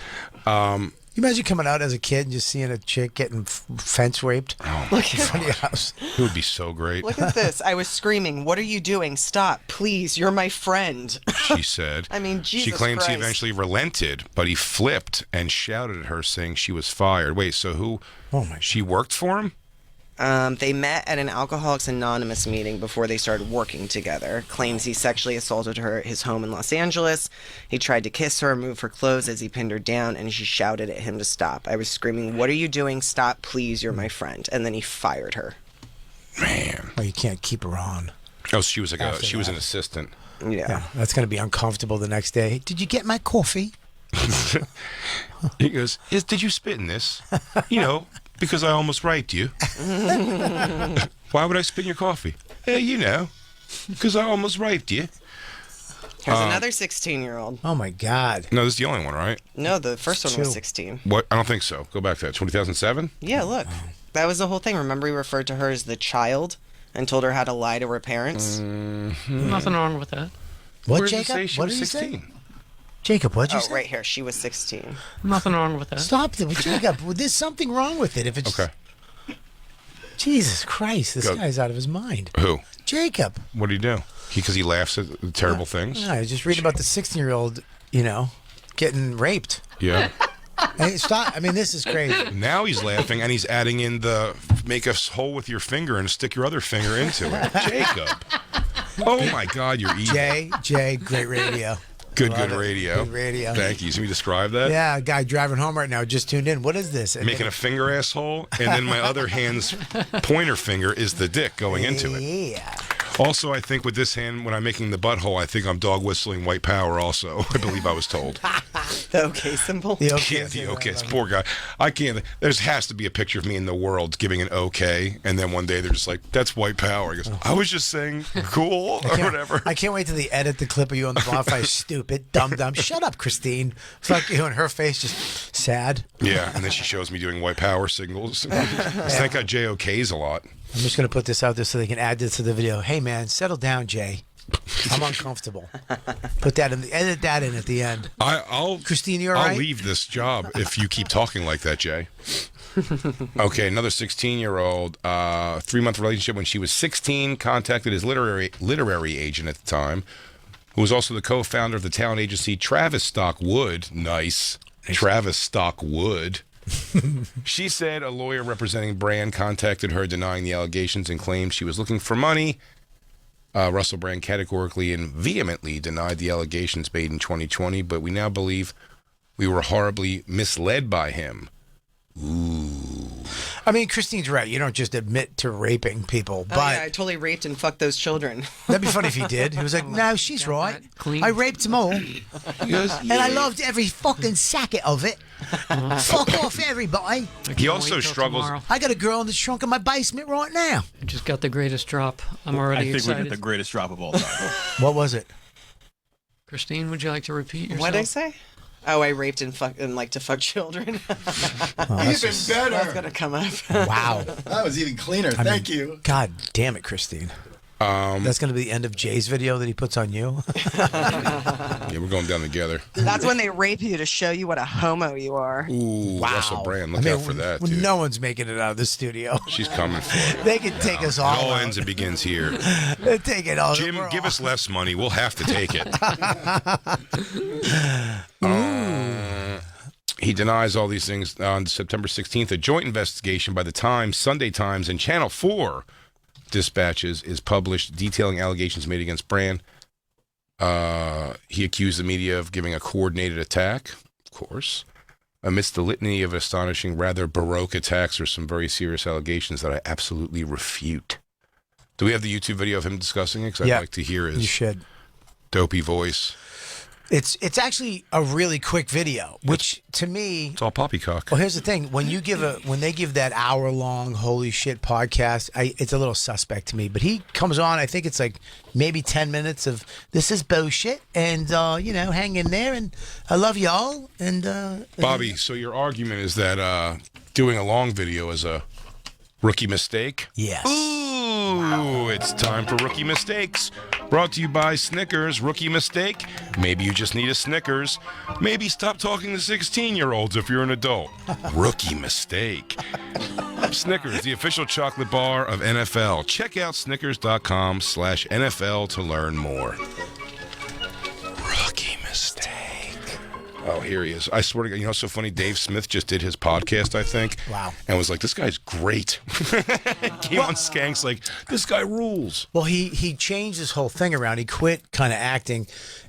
You imagine coming out as a kid and just seeing a chick getting fence raped in front of your house. It would be so great. Look at this. I was screaming, "What are you doing? Stop, please. You're my friend." She said. I mean, She Jesus claims he Christ. eventually relented, but he flipped and shouted at her, saying she was fired. Wait, so who? Oh my! She worked for him? They met at an Alcoholics Anonymous meeting before they started working together. Claims he sexually assaulted her at his home in Los Angeles. He tried to kiss her, move her clothes as he pinned her down, and she shouted at him to stop. I was screaming, "What are you doing? Stop, please. You're my friend." And then he fired her. Man. Oh, you can't keep her on. Oh, she was like After she was that. an assistant. Yeah. That's going to be uncomfortable the next day. Did you get my coffee? He goes, did you spit in this? You know, because I almost raped you. Why would I spit in your coffee? You know, because I almost raped you. Here's another 16-year-old. Oh my God. No, this is the only one, right? No, the first one was Two. 16. What? I don't think so. Go back to that. 2007? Yeah, look. That was the whole thing. Remember, he referred to her as the child and told her how to lie to her parents? Nothing wrong with that. What, Where does it Jacob? say she What was did he say? 16? Jacob, what'd you Oh, say? right here. She was 16. Nothing wrong with that. Stop it, Jacob. There's something wrong with it. If it's Okay. Jesus Christ, this Go. guy's out of his mind. Who? Jacob. What did he do? Because he laughs at the terrible things? I just read about the 16-year-old, getting raped. Yeah. Hey, stop. I mean, this is crazy. Now he's laughing and he's adding in the make a hole with your finger and stick your other finger into it. Jacob. Oh my God, you're evil. Jay, great radio. Good Love it. radio. Good radio. Thank you. So we describe that? Yeah, a guy driving home right now just tuned in. What is this? And Making a finger asshole, and then my other hand's pointer finger is the dick going into it. Yeah. Also, I think with this hand, when I'm making the butthole, I think I'm dog whistling white power also. I believe I was told. The okay symbol? The okay Yeah, the symbol, okay. I love Poor guy. I can't. There has to be a picture of me in the world giving an okay, and then one day they're just like, "That's white power." He goes, "I was just saying cool or whatever." I can't wait till they edit the clip of you on the Bonfire. Stupid, dumb. Shut up, Christine. It's like you and her face just sad. Yeah, and then she shows me doing white power signals. Thank God JOKs a lot. I'm just going to put this out there so they can add this to the video. Hey, man, settle down, Jay. I'm uncomfortable. Put that in. Edit that in at the end. I'll Christine, you all I'll right? leave this job if you keep talking like that, Jay. Okay, another 16-year-old, 3-month relationship when she was 16, contacted his literary agent at the time, who was also the co-founder of the talent agency Travis Stockwood. Nice. Travis Stockwood. She said a lawyer representing Brand contacted her denying the allegations and claimed she was looking for money. Russell Brand categorically and vehemently denied the allegations made in 2020, but we now believe we were horribly misled by him. Ooh. I mean, Christine's right. You don't just admit to raping people, but Oh, yeah, I totally raped and fucked those children. that'd be funny if he did. He was like, "No, she's right. I raped them all, and I loved every fucking second of it. Fuck off, everybody." He also struggles. I got a girl in the trunk of my basement right now. I just got the greatest drop. I'm already I think excited. we got the greatest drop of all time. What was it? Christine, would you like to repeat yourself? What'd I say? Oh, I raped and like to fuck children. Even better. That's gonna come up. Wow. That was even cleaner. I Thank mean, you. God damn it, Christine. That's going to be the end of Jay's video that he puts on you. Yeah, we're going down together. That's when they rape you to show you what a homo you are. Ooh, Wow. Russell Brand, look out for that, when dude. no one's making it out of the studio. She's coming for it. They can take us It all all out. ends and begins here. They take it all. Jim, give us less money. We'll have to take it. He denies all these things. On September 16th, a joint investigation by the Times, Sunday Times, and Channel 4 dispatches is published detailing allegations made against Brand. He accused the media of giving a coordinated attack, of course. Amidst the litany of astonishing, rather baroque attacks are some very serious allegations that I absolutely refute. Do we have the YouTube video of him discussing it? Because Yeah, I'd like to hear his you should. dopey voice. It's actually a really quick video, which to me, It's all poppycock. well, here's the thing: when they give that hour-long holy shit podcast, it's a little suspect to me. But he comes on, I think it's like maybe 10 minutes of this is bullshit, and hang in there, and I love y'all, and Bobby, so your argument is that doing a long video is a rookie mistake? Yes. Ooh, it's time for Rookie Mistakes. Brought to you by Snickers. Rookie mistake? Maybe you just need a Snickers. Maybe stop talking to 16-year-olds if you're an adult. Rookie mistake. Snickers, the official chocolate bar of NFL. Check out snickers.com/NFL to learn more. Rookie mistake. Oh, here he is. I swear to God, what's so funny? Dave Smith just did his podcast, I think. Wow. And was like, this guy's great. Came on Skanks like, this guy rules. Well, he changed his whole thing around. He quit kind of acting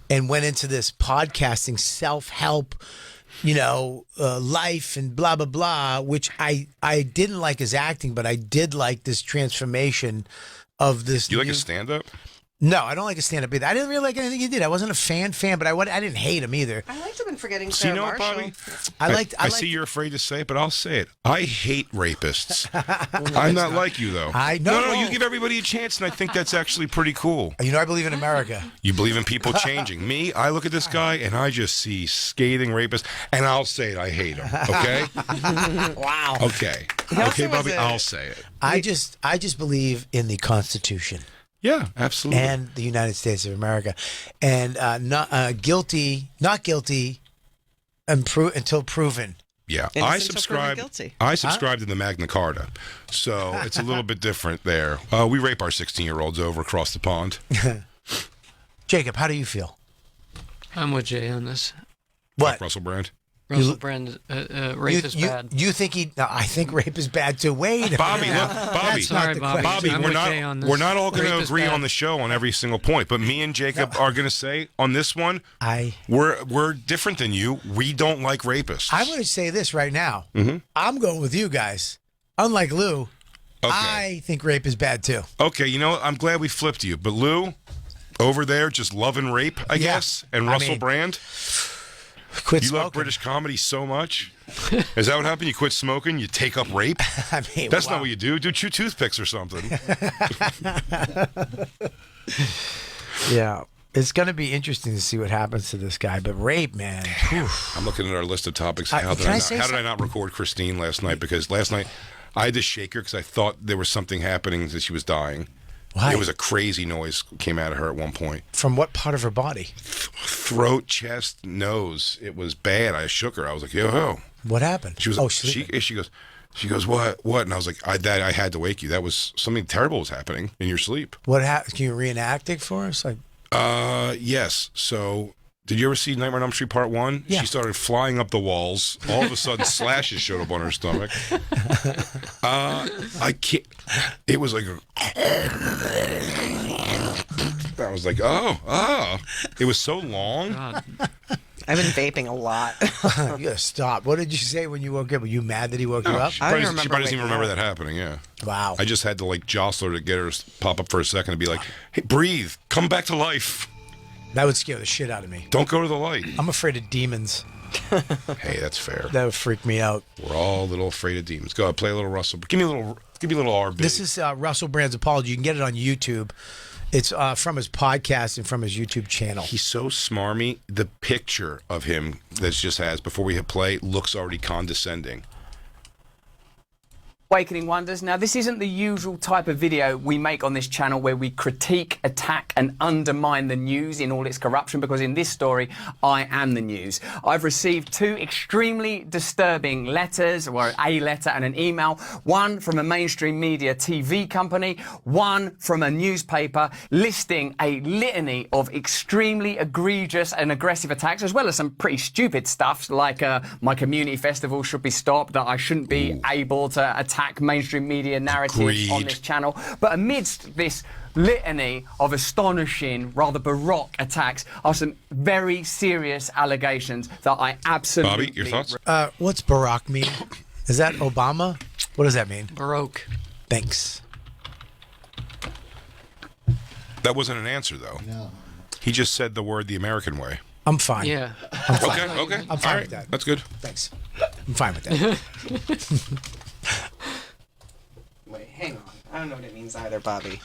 and went into this podcasting, self-help, life and blah, blah, blah, which I didn't like his acting, but I did like this transformation of this. You like a stand-up? No, I don't like his stand-up either. I didn't really like anything he did. I wasn't a fan, but I didn't hate him either. I liked him in Forgetting So you Sarah know what, Marshall. Bobby? I see you're afraid to say it, but I'll say it. I hate rapists. I'm not like you, though. No, you give everybody a chance, and I think that's actually pretty cool. I believe in America. You believe in people changing. Me, I look at this guy, and I just see scathing rapists, and I'll say it. I hate him, okay? Wow. Okay. Okay, Bobby, I'll say it. I just believe in the Constitution. Yeah, absolutely. And the United States of America, and not guilty until proven. Yeah, Innocent I until subscribe. proven guilty. I subscribe to the Magna Carta, so it's a little bit different there. We rape our 16-year-olds over across the pond. Jacob, how do you feel? I'm with Jay on this. What? Like Russell Brand. Russell Brand, rape is bad. You think I think rape is bad too. Wait, Bobby, look, Bobby, That's not the question. Bobby, I'm with Jay on this. we're not all going to Rape is agree bad. on the show on every single point, but me and Jacob are going to say on this one, we're different than you. We don't like rapists. I'm going to say this right now. Mm-hmm. I'm going with you guys. Unlike Lou, Okay. I think rape is bad too. Okay, you know what? I'm glad we flipped you, but Lou, over there, just loving rape, I guess, and I Russell mean, Brand. Quit You smoking. love British comedy so much. Is that what happened? You quit smoking, you take up rape? I mean, That's wow. not what you do. Do chew toothpicks or something. Yeah. It's going to be interesting to see what happens to this guy. But rape, man. Whew. I'm looking at our list of topics. Can I say How did I not record Christine last night? Because last night I had to shake her because I thought there was something happening that she was dying. Why? It was a crazy noise came out of her at one point. From what part of her body? Throat, chest, nose. It was bad. I shook her. I was like, yo. What happened? She was. She goes. What? And I was like, I had to wake you. That was something terrible was happening in your sleep. What happened? Can you reenact it for us? Like, yes. So, did you ever see Nightmare on Elm Street Part 1? Yeah. She started flying up the walls. All of a sudden, slashes showed up on her stomach. I can't. It was like. I was like, oh. It was so long. God. I've been vaping a lot. you gotta stop. What did you say when you woke up? Were you mad that he woke you No, up? she probably doesn't even remember that happening. Yeah. Wow. I just had to like jostle her to get her to pop up for a second and be like, "Hey, breathe, come back to life." That would scare the shit out of me. Don't go to the light. I'm afraid of demons. Hey, that's fair. That would freak me out. We're all a little afraid of demons. Go ahead, play a little Russell. Give me a little RB. This is Russell Brand's apology. You can get it on YouTube. It's from his podcast and from his YouTube channel. He's so smarmy. The picture of him that just has before we hit play looks already condescending. Awakening Wonders. Now, this isn't the usual type of video we make on this channel where we critique, attack, and undermine the news in all its corruption, because in this story, I am the news. I've received 2 extremely disturbing letters, or a letter and an email, one from a mainstream media TV company, one from a newspaper, listing a litany of extremely egregious and aggressive attacks, as well as some pretty stupid stuff, like my community festival should be stopped, that I shouldn't be able to attack mainstream media narratives on this channel. But amidst this litany of astonishing, rather baroque attacks are some very serious allegations that I absolutely... Bobby, your thoughts? What's Barack mean? Is that Obama? What does that mean? Baroque. Thanks. That wasn't an answer, though. No. He just said the word the American way. I'm fine. Yeah. I'm fine. Okay. I'm fine All with that. That's good. Thanks. I'm fine with that. Wait, hang on. I don't know what it means either, Bobby.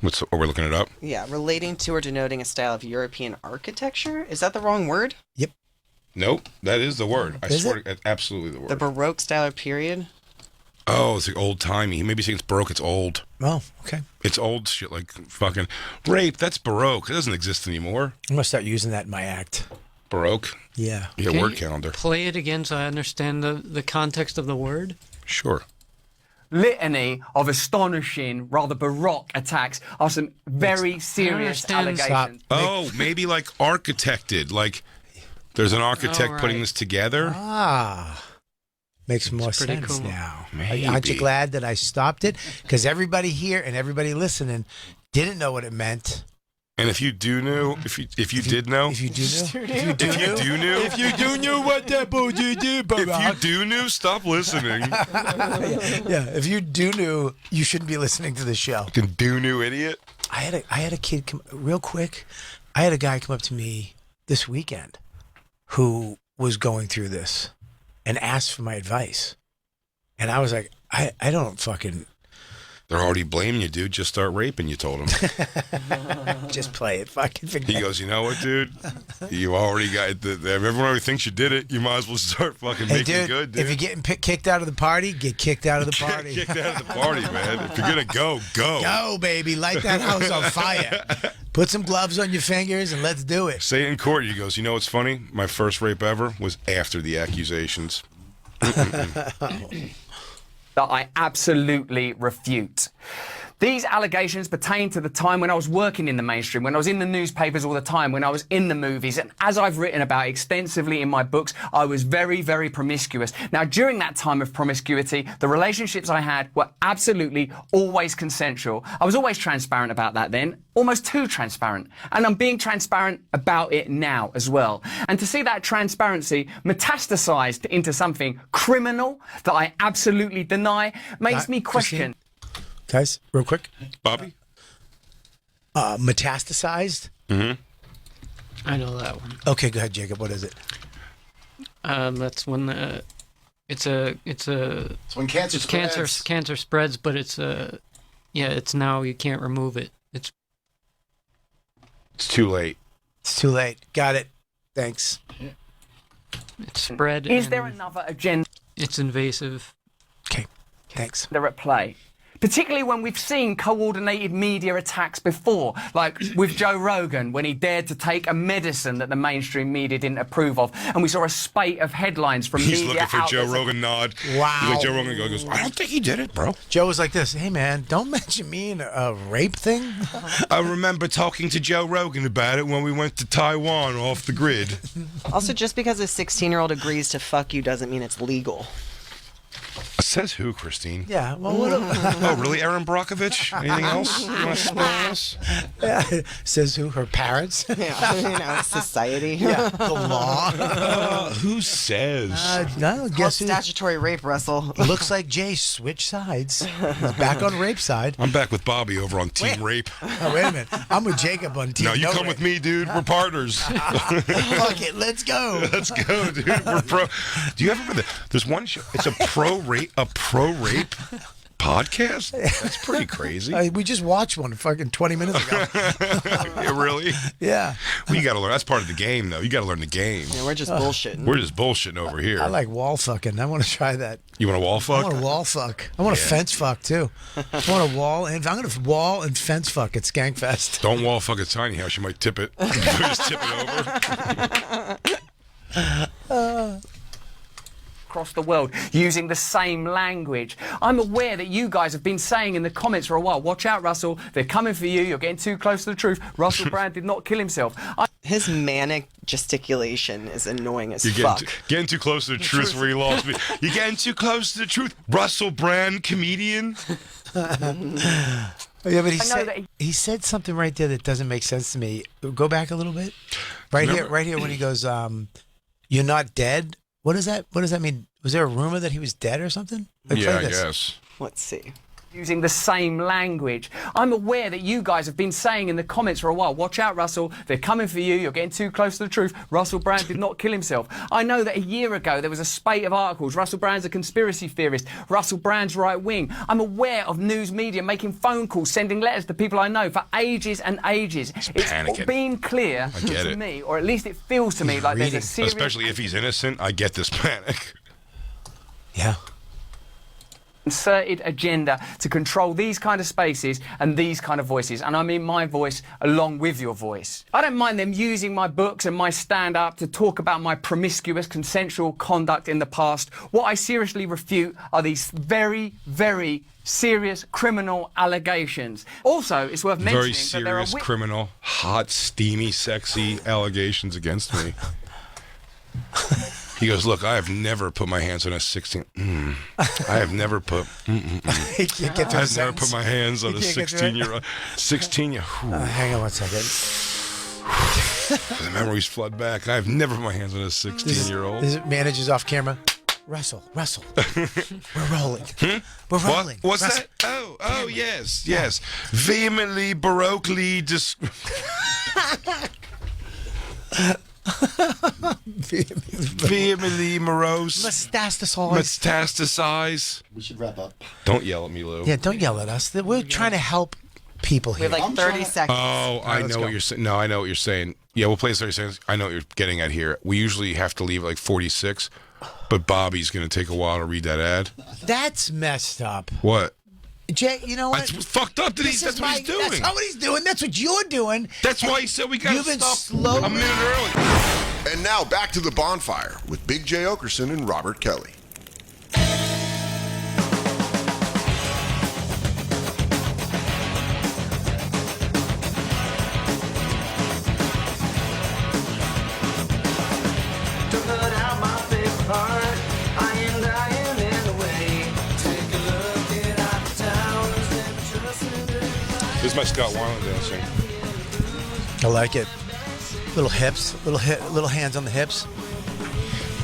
We're looking it up? Yeah, relating to or denoting a style of European architecture? Is that the wrong word? Yep. Nope, that is the word. I Is swear, it? it's absolutely the word. The Baroque style period? Oh, it's like old timey. He may be saying it's Baroque. It's old. Oh, okay. It's old shit like fucking rape. That's Baroque. It doesn't exist anymore. I'm gonna start using that in my act. Baroque. Yeah. Yeah, Can word you calendar. Play it again so I understand the context of the word. Sure. Litany of astonishing, rather baroque attacks are some very serious understand. allegations. Oh, maybe like architected. Like there's an architect Oh, putting right. this together. Ah. Makes more pretty sense cool. now. Maybe. Aren't you glad that I stopped it? Because everybody here and everybody listening didn't know what it meant. And if you do know, if you did know, If you do know, if you do know, if you do know what that you do, if you do know, stop listening. yeah, if you do know, you shouldn't be listening to the show. Fucking do new idiot. I had a kid come real quick. I had a guy come up to me this weekend who was going through this and asked for my advice. And I was like, I don't fucking... They're already blaming you, dude. Just start raping, you told him. Just play it. Fucking forget He goes, you know what, dude? You already got everyone already thinks you did it. You might as well start fucking Hey, making dude, good, dude. if you're getting kicked out of the party, get kicked out of the party. Get kicked out of the party, man. If you're gonna go. Go, baby. Light that house on fire. Put some gloves on your fingers and let's do it. Say it in court. He goes, you know what's funny? My first rape ever was after the accusations. That I absolutely refute. These allegations pertain to the time when I was working in the mainstream, when I was in the newspapers all the time, when I was in the movies, and as I've written about extensively in my books, I was very, very promiscuous. Now, during that time of promiscuity, the relationships I had were absolutely always consensual. I was always transparent about that then, almost too transparent. And I'm being transparent about it now as well. And to see that transparency metastasized into something criminal that I absolutely deny makes me question. Guys, real quick. Bobby? Metastasized? Mm-hmm. I know that one. Okay, go ahead, Jacob. What is it? That's when it's when cancer spreads. Cancer spreads, but it's it's now you can't remove it. It's too late. It's too late. Got it. Thanks. It's spread. Is there another agenda? It's invasive. Okay. Thanks. They're at play. Particularly when we've seen coordinated media attacks before, like with Joe Rogan when he dared to take a medicine that the mainstream media didn't approve of, and we saw a spate of headlines from He's media looking for Joe outlets. Rogan nod. Wow. He's like, Joe Rogan goes, I don't think he did it, bro. Joe was like this. Hey, man, don't mention me in a rape thing. I remember talking to Joe Rogan about it when we went to Taiwan off the grid. Also, just because a 16-year-old agrees to fuck you doesn't mean it's legal. Says who, Christine? Yeah. Well, what? Oh, really, Aaron Brockovich? Anything else you want to spill on us? Yeah. Says who? Her parents? Yeah, society. Yeah, the law. Who says? No, guess who? Statutory rape, Russell. Looks like Jay switched sides. He's back on rape side. I'm back with Bobby over on Team Rape. Oh, wait a minute. I'm with Jacob on Team No, you come with me, dude. We're partners. Fuck it. Let's go. Let's go, dude. We're pro. Do you ever remember There's one show. It's a pro rape podcast? That's pretty crazy. We just watched one fucking 20 minutes ago. Yeah, really? Yeah. Well, you got to learn. That's part of the game, though. You got to learn the game. Yeah, we're just bullshitting. We're just bullshitting over here. I like wall fucking. I want to try that. You want a wall I fuck? want a wall fuck. I want a fence fuck too. I want a wall, and I'm gonna wall and fence fuck at Skankfest. Don't wall fuck a tiny house. You might tip it. Just tip it over. Across the world using the same language. I'm aware that you guys have been saying in the comments for a while, watch out, Russell, they're coming for you, you're getting too close to the truth. Russell Brand did not kill himself. His manic gesticulation is annoying as You're fuck. getting too close to the truth where you lost me. You're getting too close to the truth. Russell Brand, comedian. Yeah, but he said something right there that doesn't make sense to me. Go back a little bit. Right here when he goes, "You're not dead." What is that? What does that mean? Was there a rumor that he was dead or something? Yeah, I guess. Let's see. Using the same language. I'm aware that you guys have been saying in the comments for a while, watch out, Russell, they're coming for you, you're getting too close to the truth. Russell Brand did not kill himself. I know that a year ago there was a spate of articles. Russell Brand's a conspiracy theorist. Russell Brand's right wing. I'm aware of news media making phone calls, sending letters to people I know for ages and ages. It's been clear to me, or at least it feels to me like there's a serious... Especially if he's innocent, I get this panic. Yeah. Concerted agenda to control these kind of spaces and these kind of voices, and I mean my voice along with your voice. I don't mind them using my books and my stand-up to talk about my promiscuous consensual conduct in the past. What I seriously refute are these very, very serious criminal allegations. Also, it's worth mentioning Very that there are serious criminal, hot, steamy, sexy allegations against me. He goes, look, I have never put my hands on a 16. I have never put. I've never put my hands on a 16-year-old. 16-year. Hang on one second. The memories flood back. I've never put my hands on a 16-year-old. This manager's off camera. Russell, we're rolling. We're rolling. What's Russell. that? Oh, yes. Vehemently, baroquely, vehemently morose. Metastasize. We should wrap up. Don't yell at me, Lou. Yeah, don't yell at us. We're trying to help people here. We have like 30 seconds. Oh, I know what you're saying. No, I know what you're saying. Yeah, we'll play 30 seconds. I know what you're getting at here. We usually have to leave at like 46, but Bobby's going to take a while to read that ad. That's messed up. What? Jay, you know what? That's fucked up. That's what he's doing. That's not what he's doing. That's what you're doing. That's why he said we got to stop slow a minute early. And now back to the Bonfire with Big J. Okerson and Robert Kelly. This is my Scott Weiland dancing. I like it. Little hips, little hands on the hips.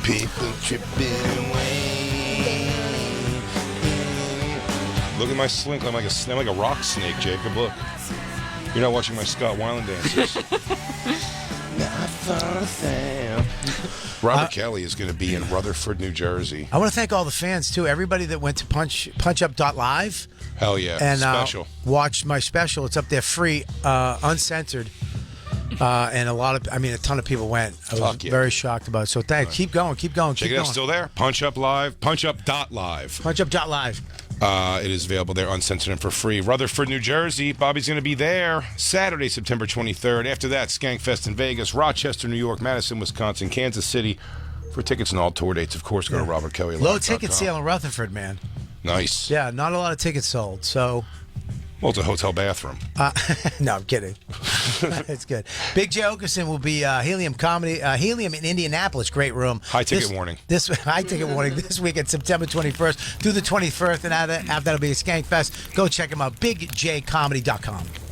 People tripping away. Look at my slink. I'm like a rock snake, Jacob. Look. You're not watching my Scott Weiland dances. Robert Kelly is going to be in Rutherford, New Jersey. I want to thank all the fans too. Everybody that went to punchup.live. Hell yeah. And special. Watched my special. It's up there free, uncensored. And a ton of people went. I was very shocked about it. So thanks. Keep going. Check Keep it out. going. Still there? Punch Up Live. Punchup.live. Punchup.live. It is available there, uncensored and for free. Rutherford, New Jersey. Bobby's going to be there Saturday, September 23rd. After that, Skankfest in Vegas, Rochester, New York, Madison, Wisconsin, Kansas City. For tickets and all tour dates, of course, go to RobertKellyLive.com. Low ticket sale in Rutherford, man. Nice. Yeah, not a lot of tickets sold. So. Well, it's a hotel bathroom. No, I'm kidding. It's good. Big J. Okerson will be Helium in Indianapolis. Great room. High ticket warning. High ticket warning this weekend, September 21st through the 21st, and after that'll be a Skankfest. Go check him out. BigJComedy.com.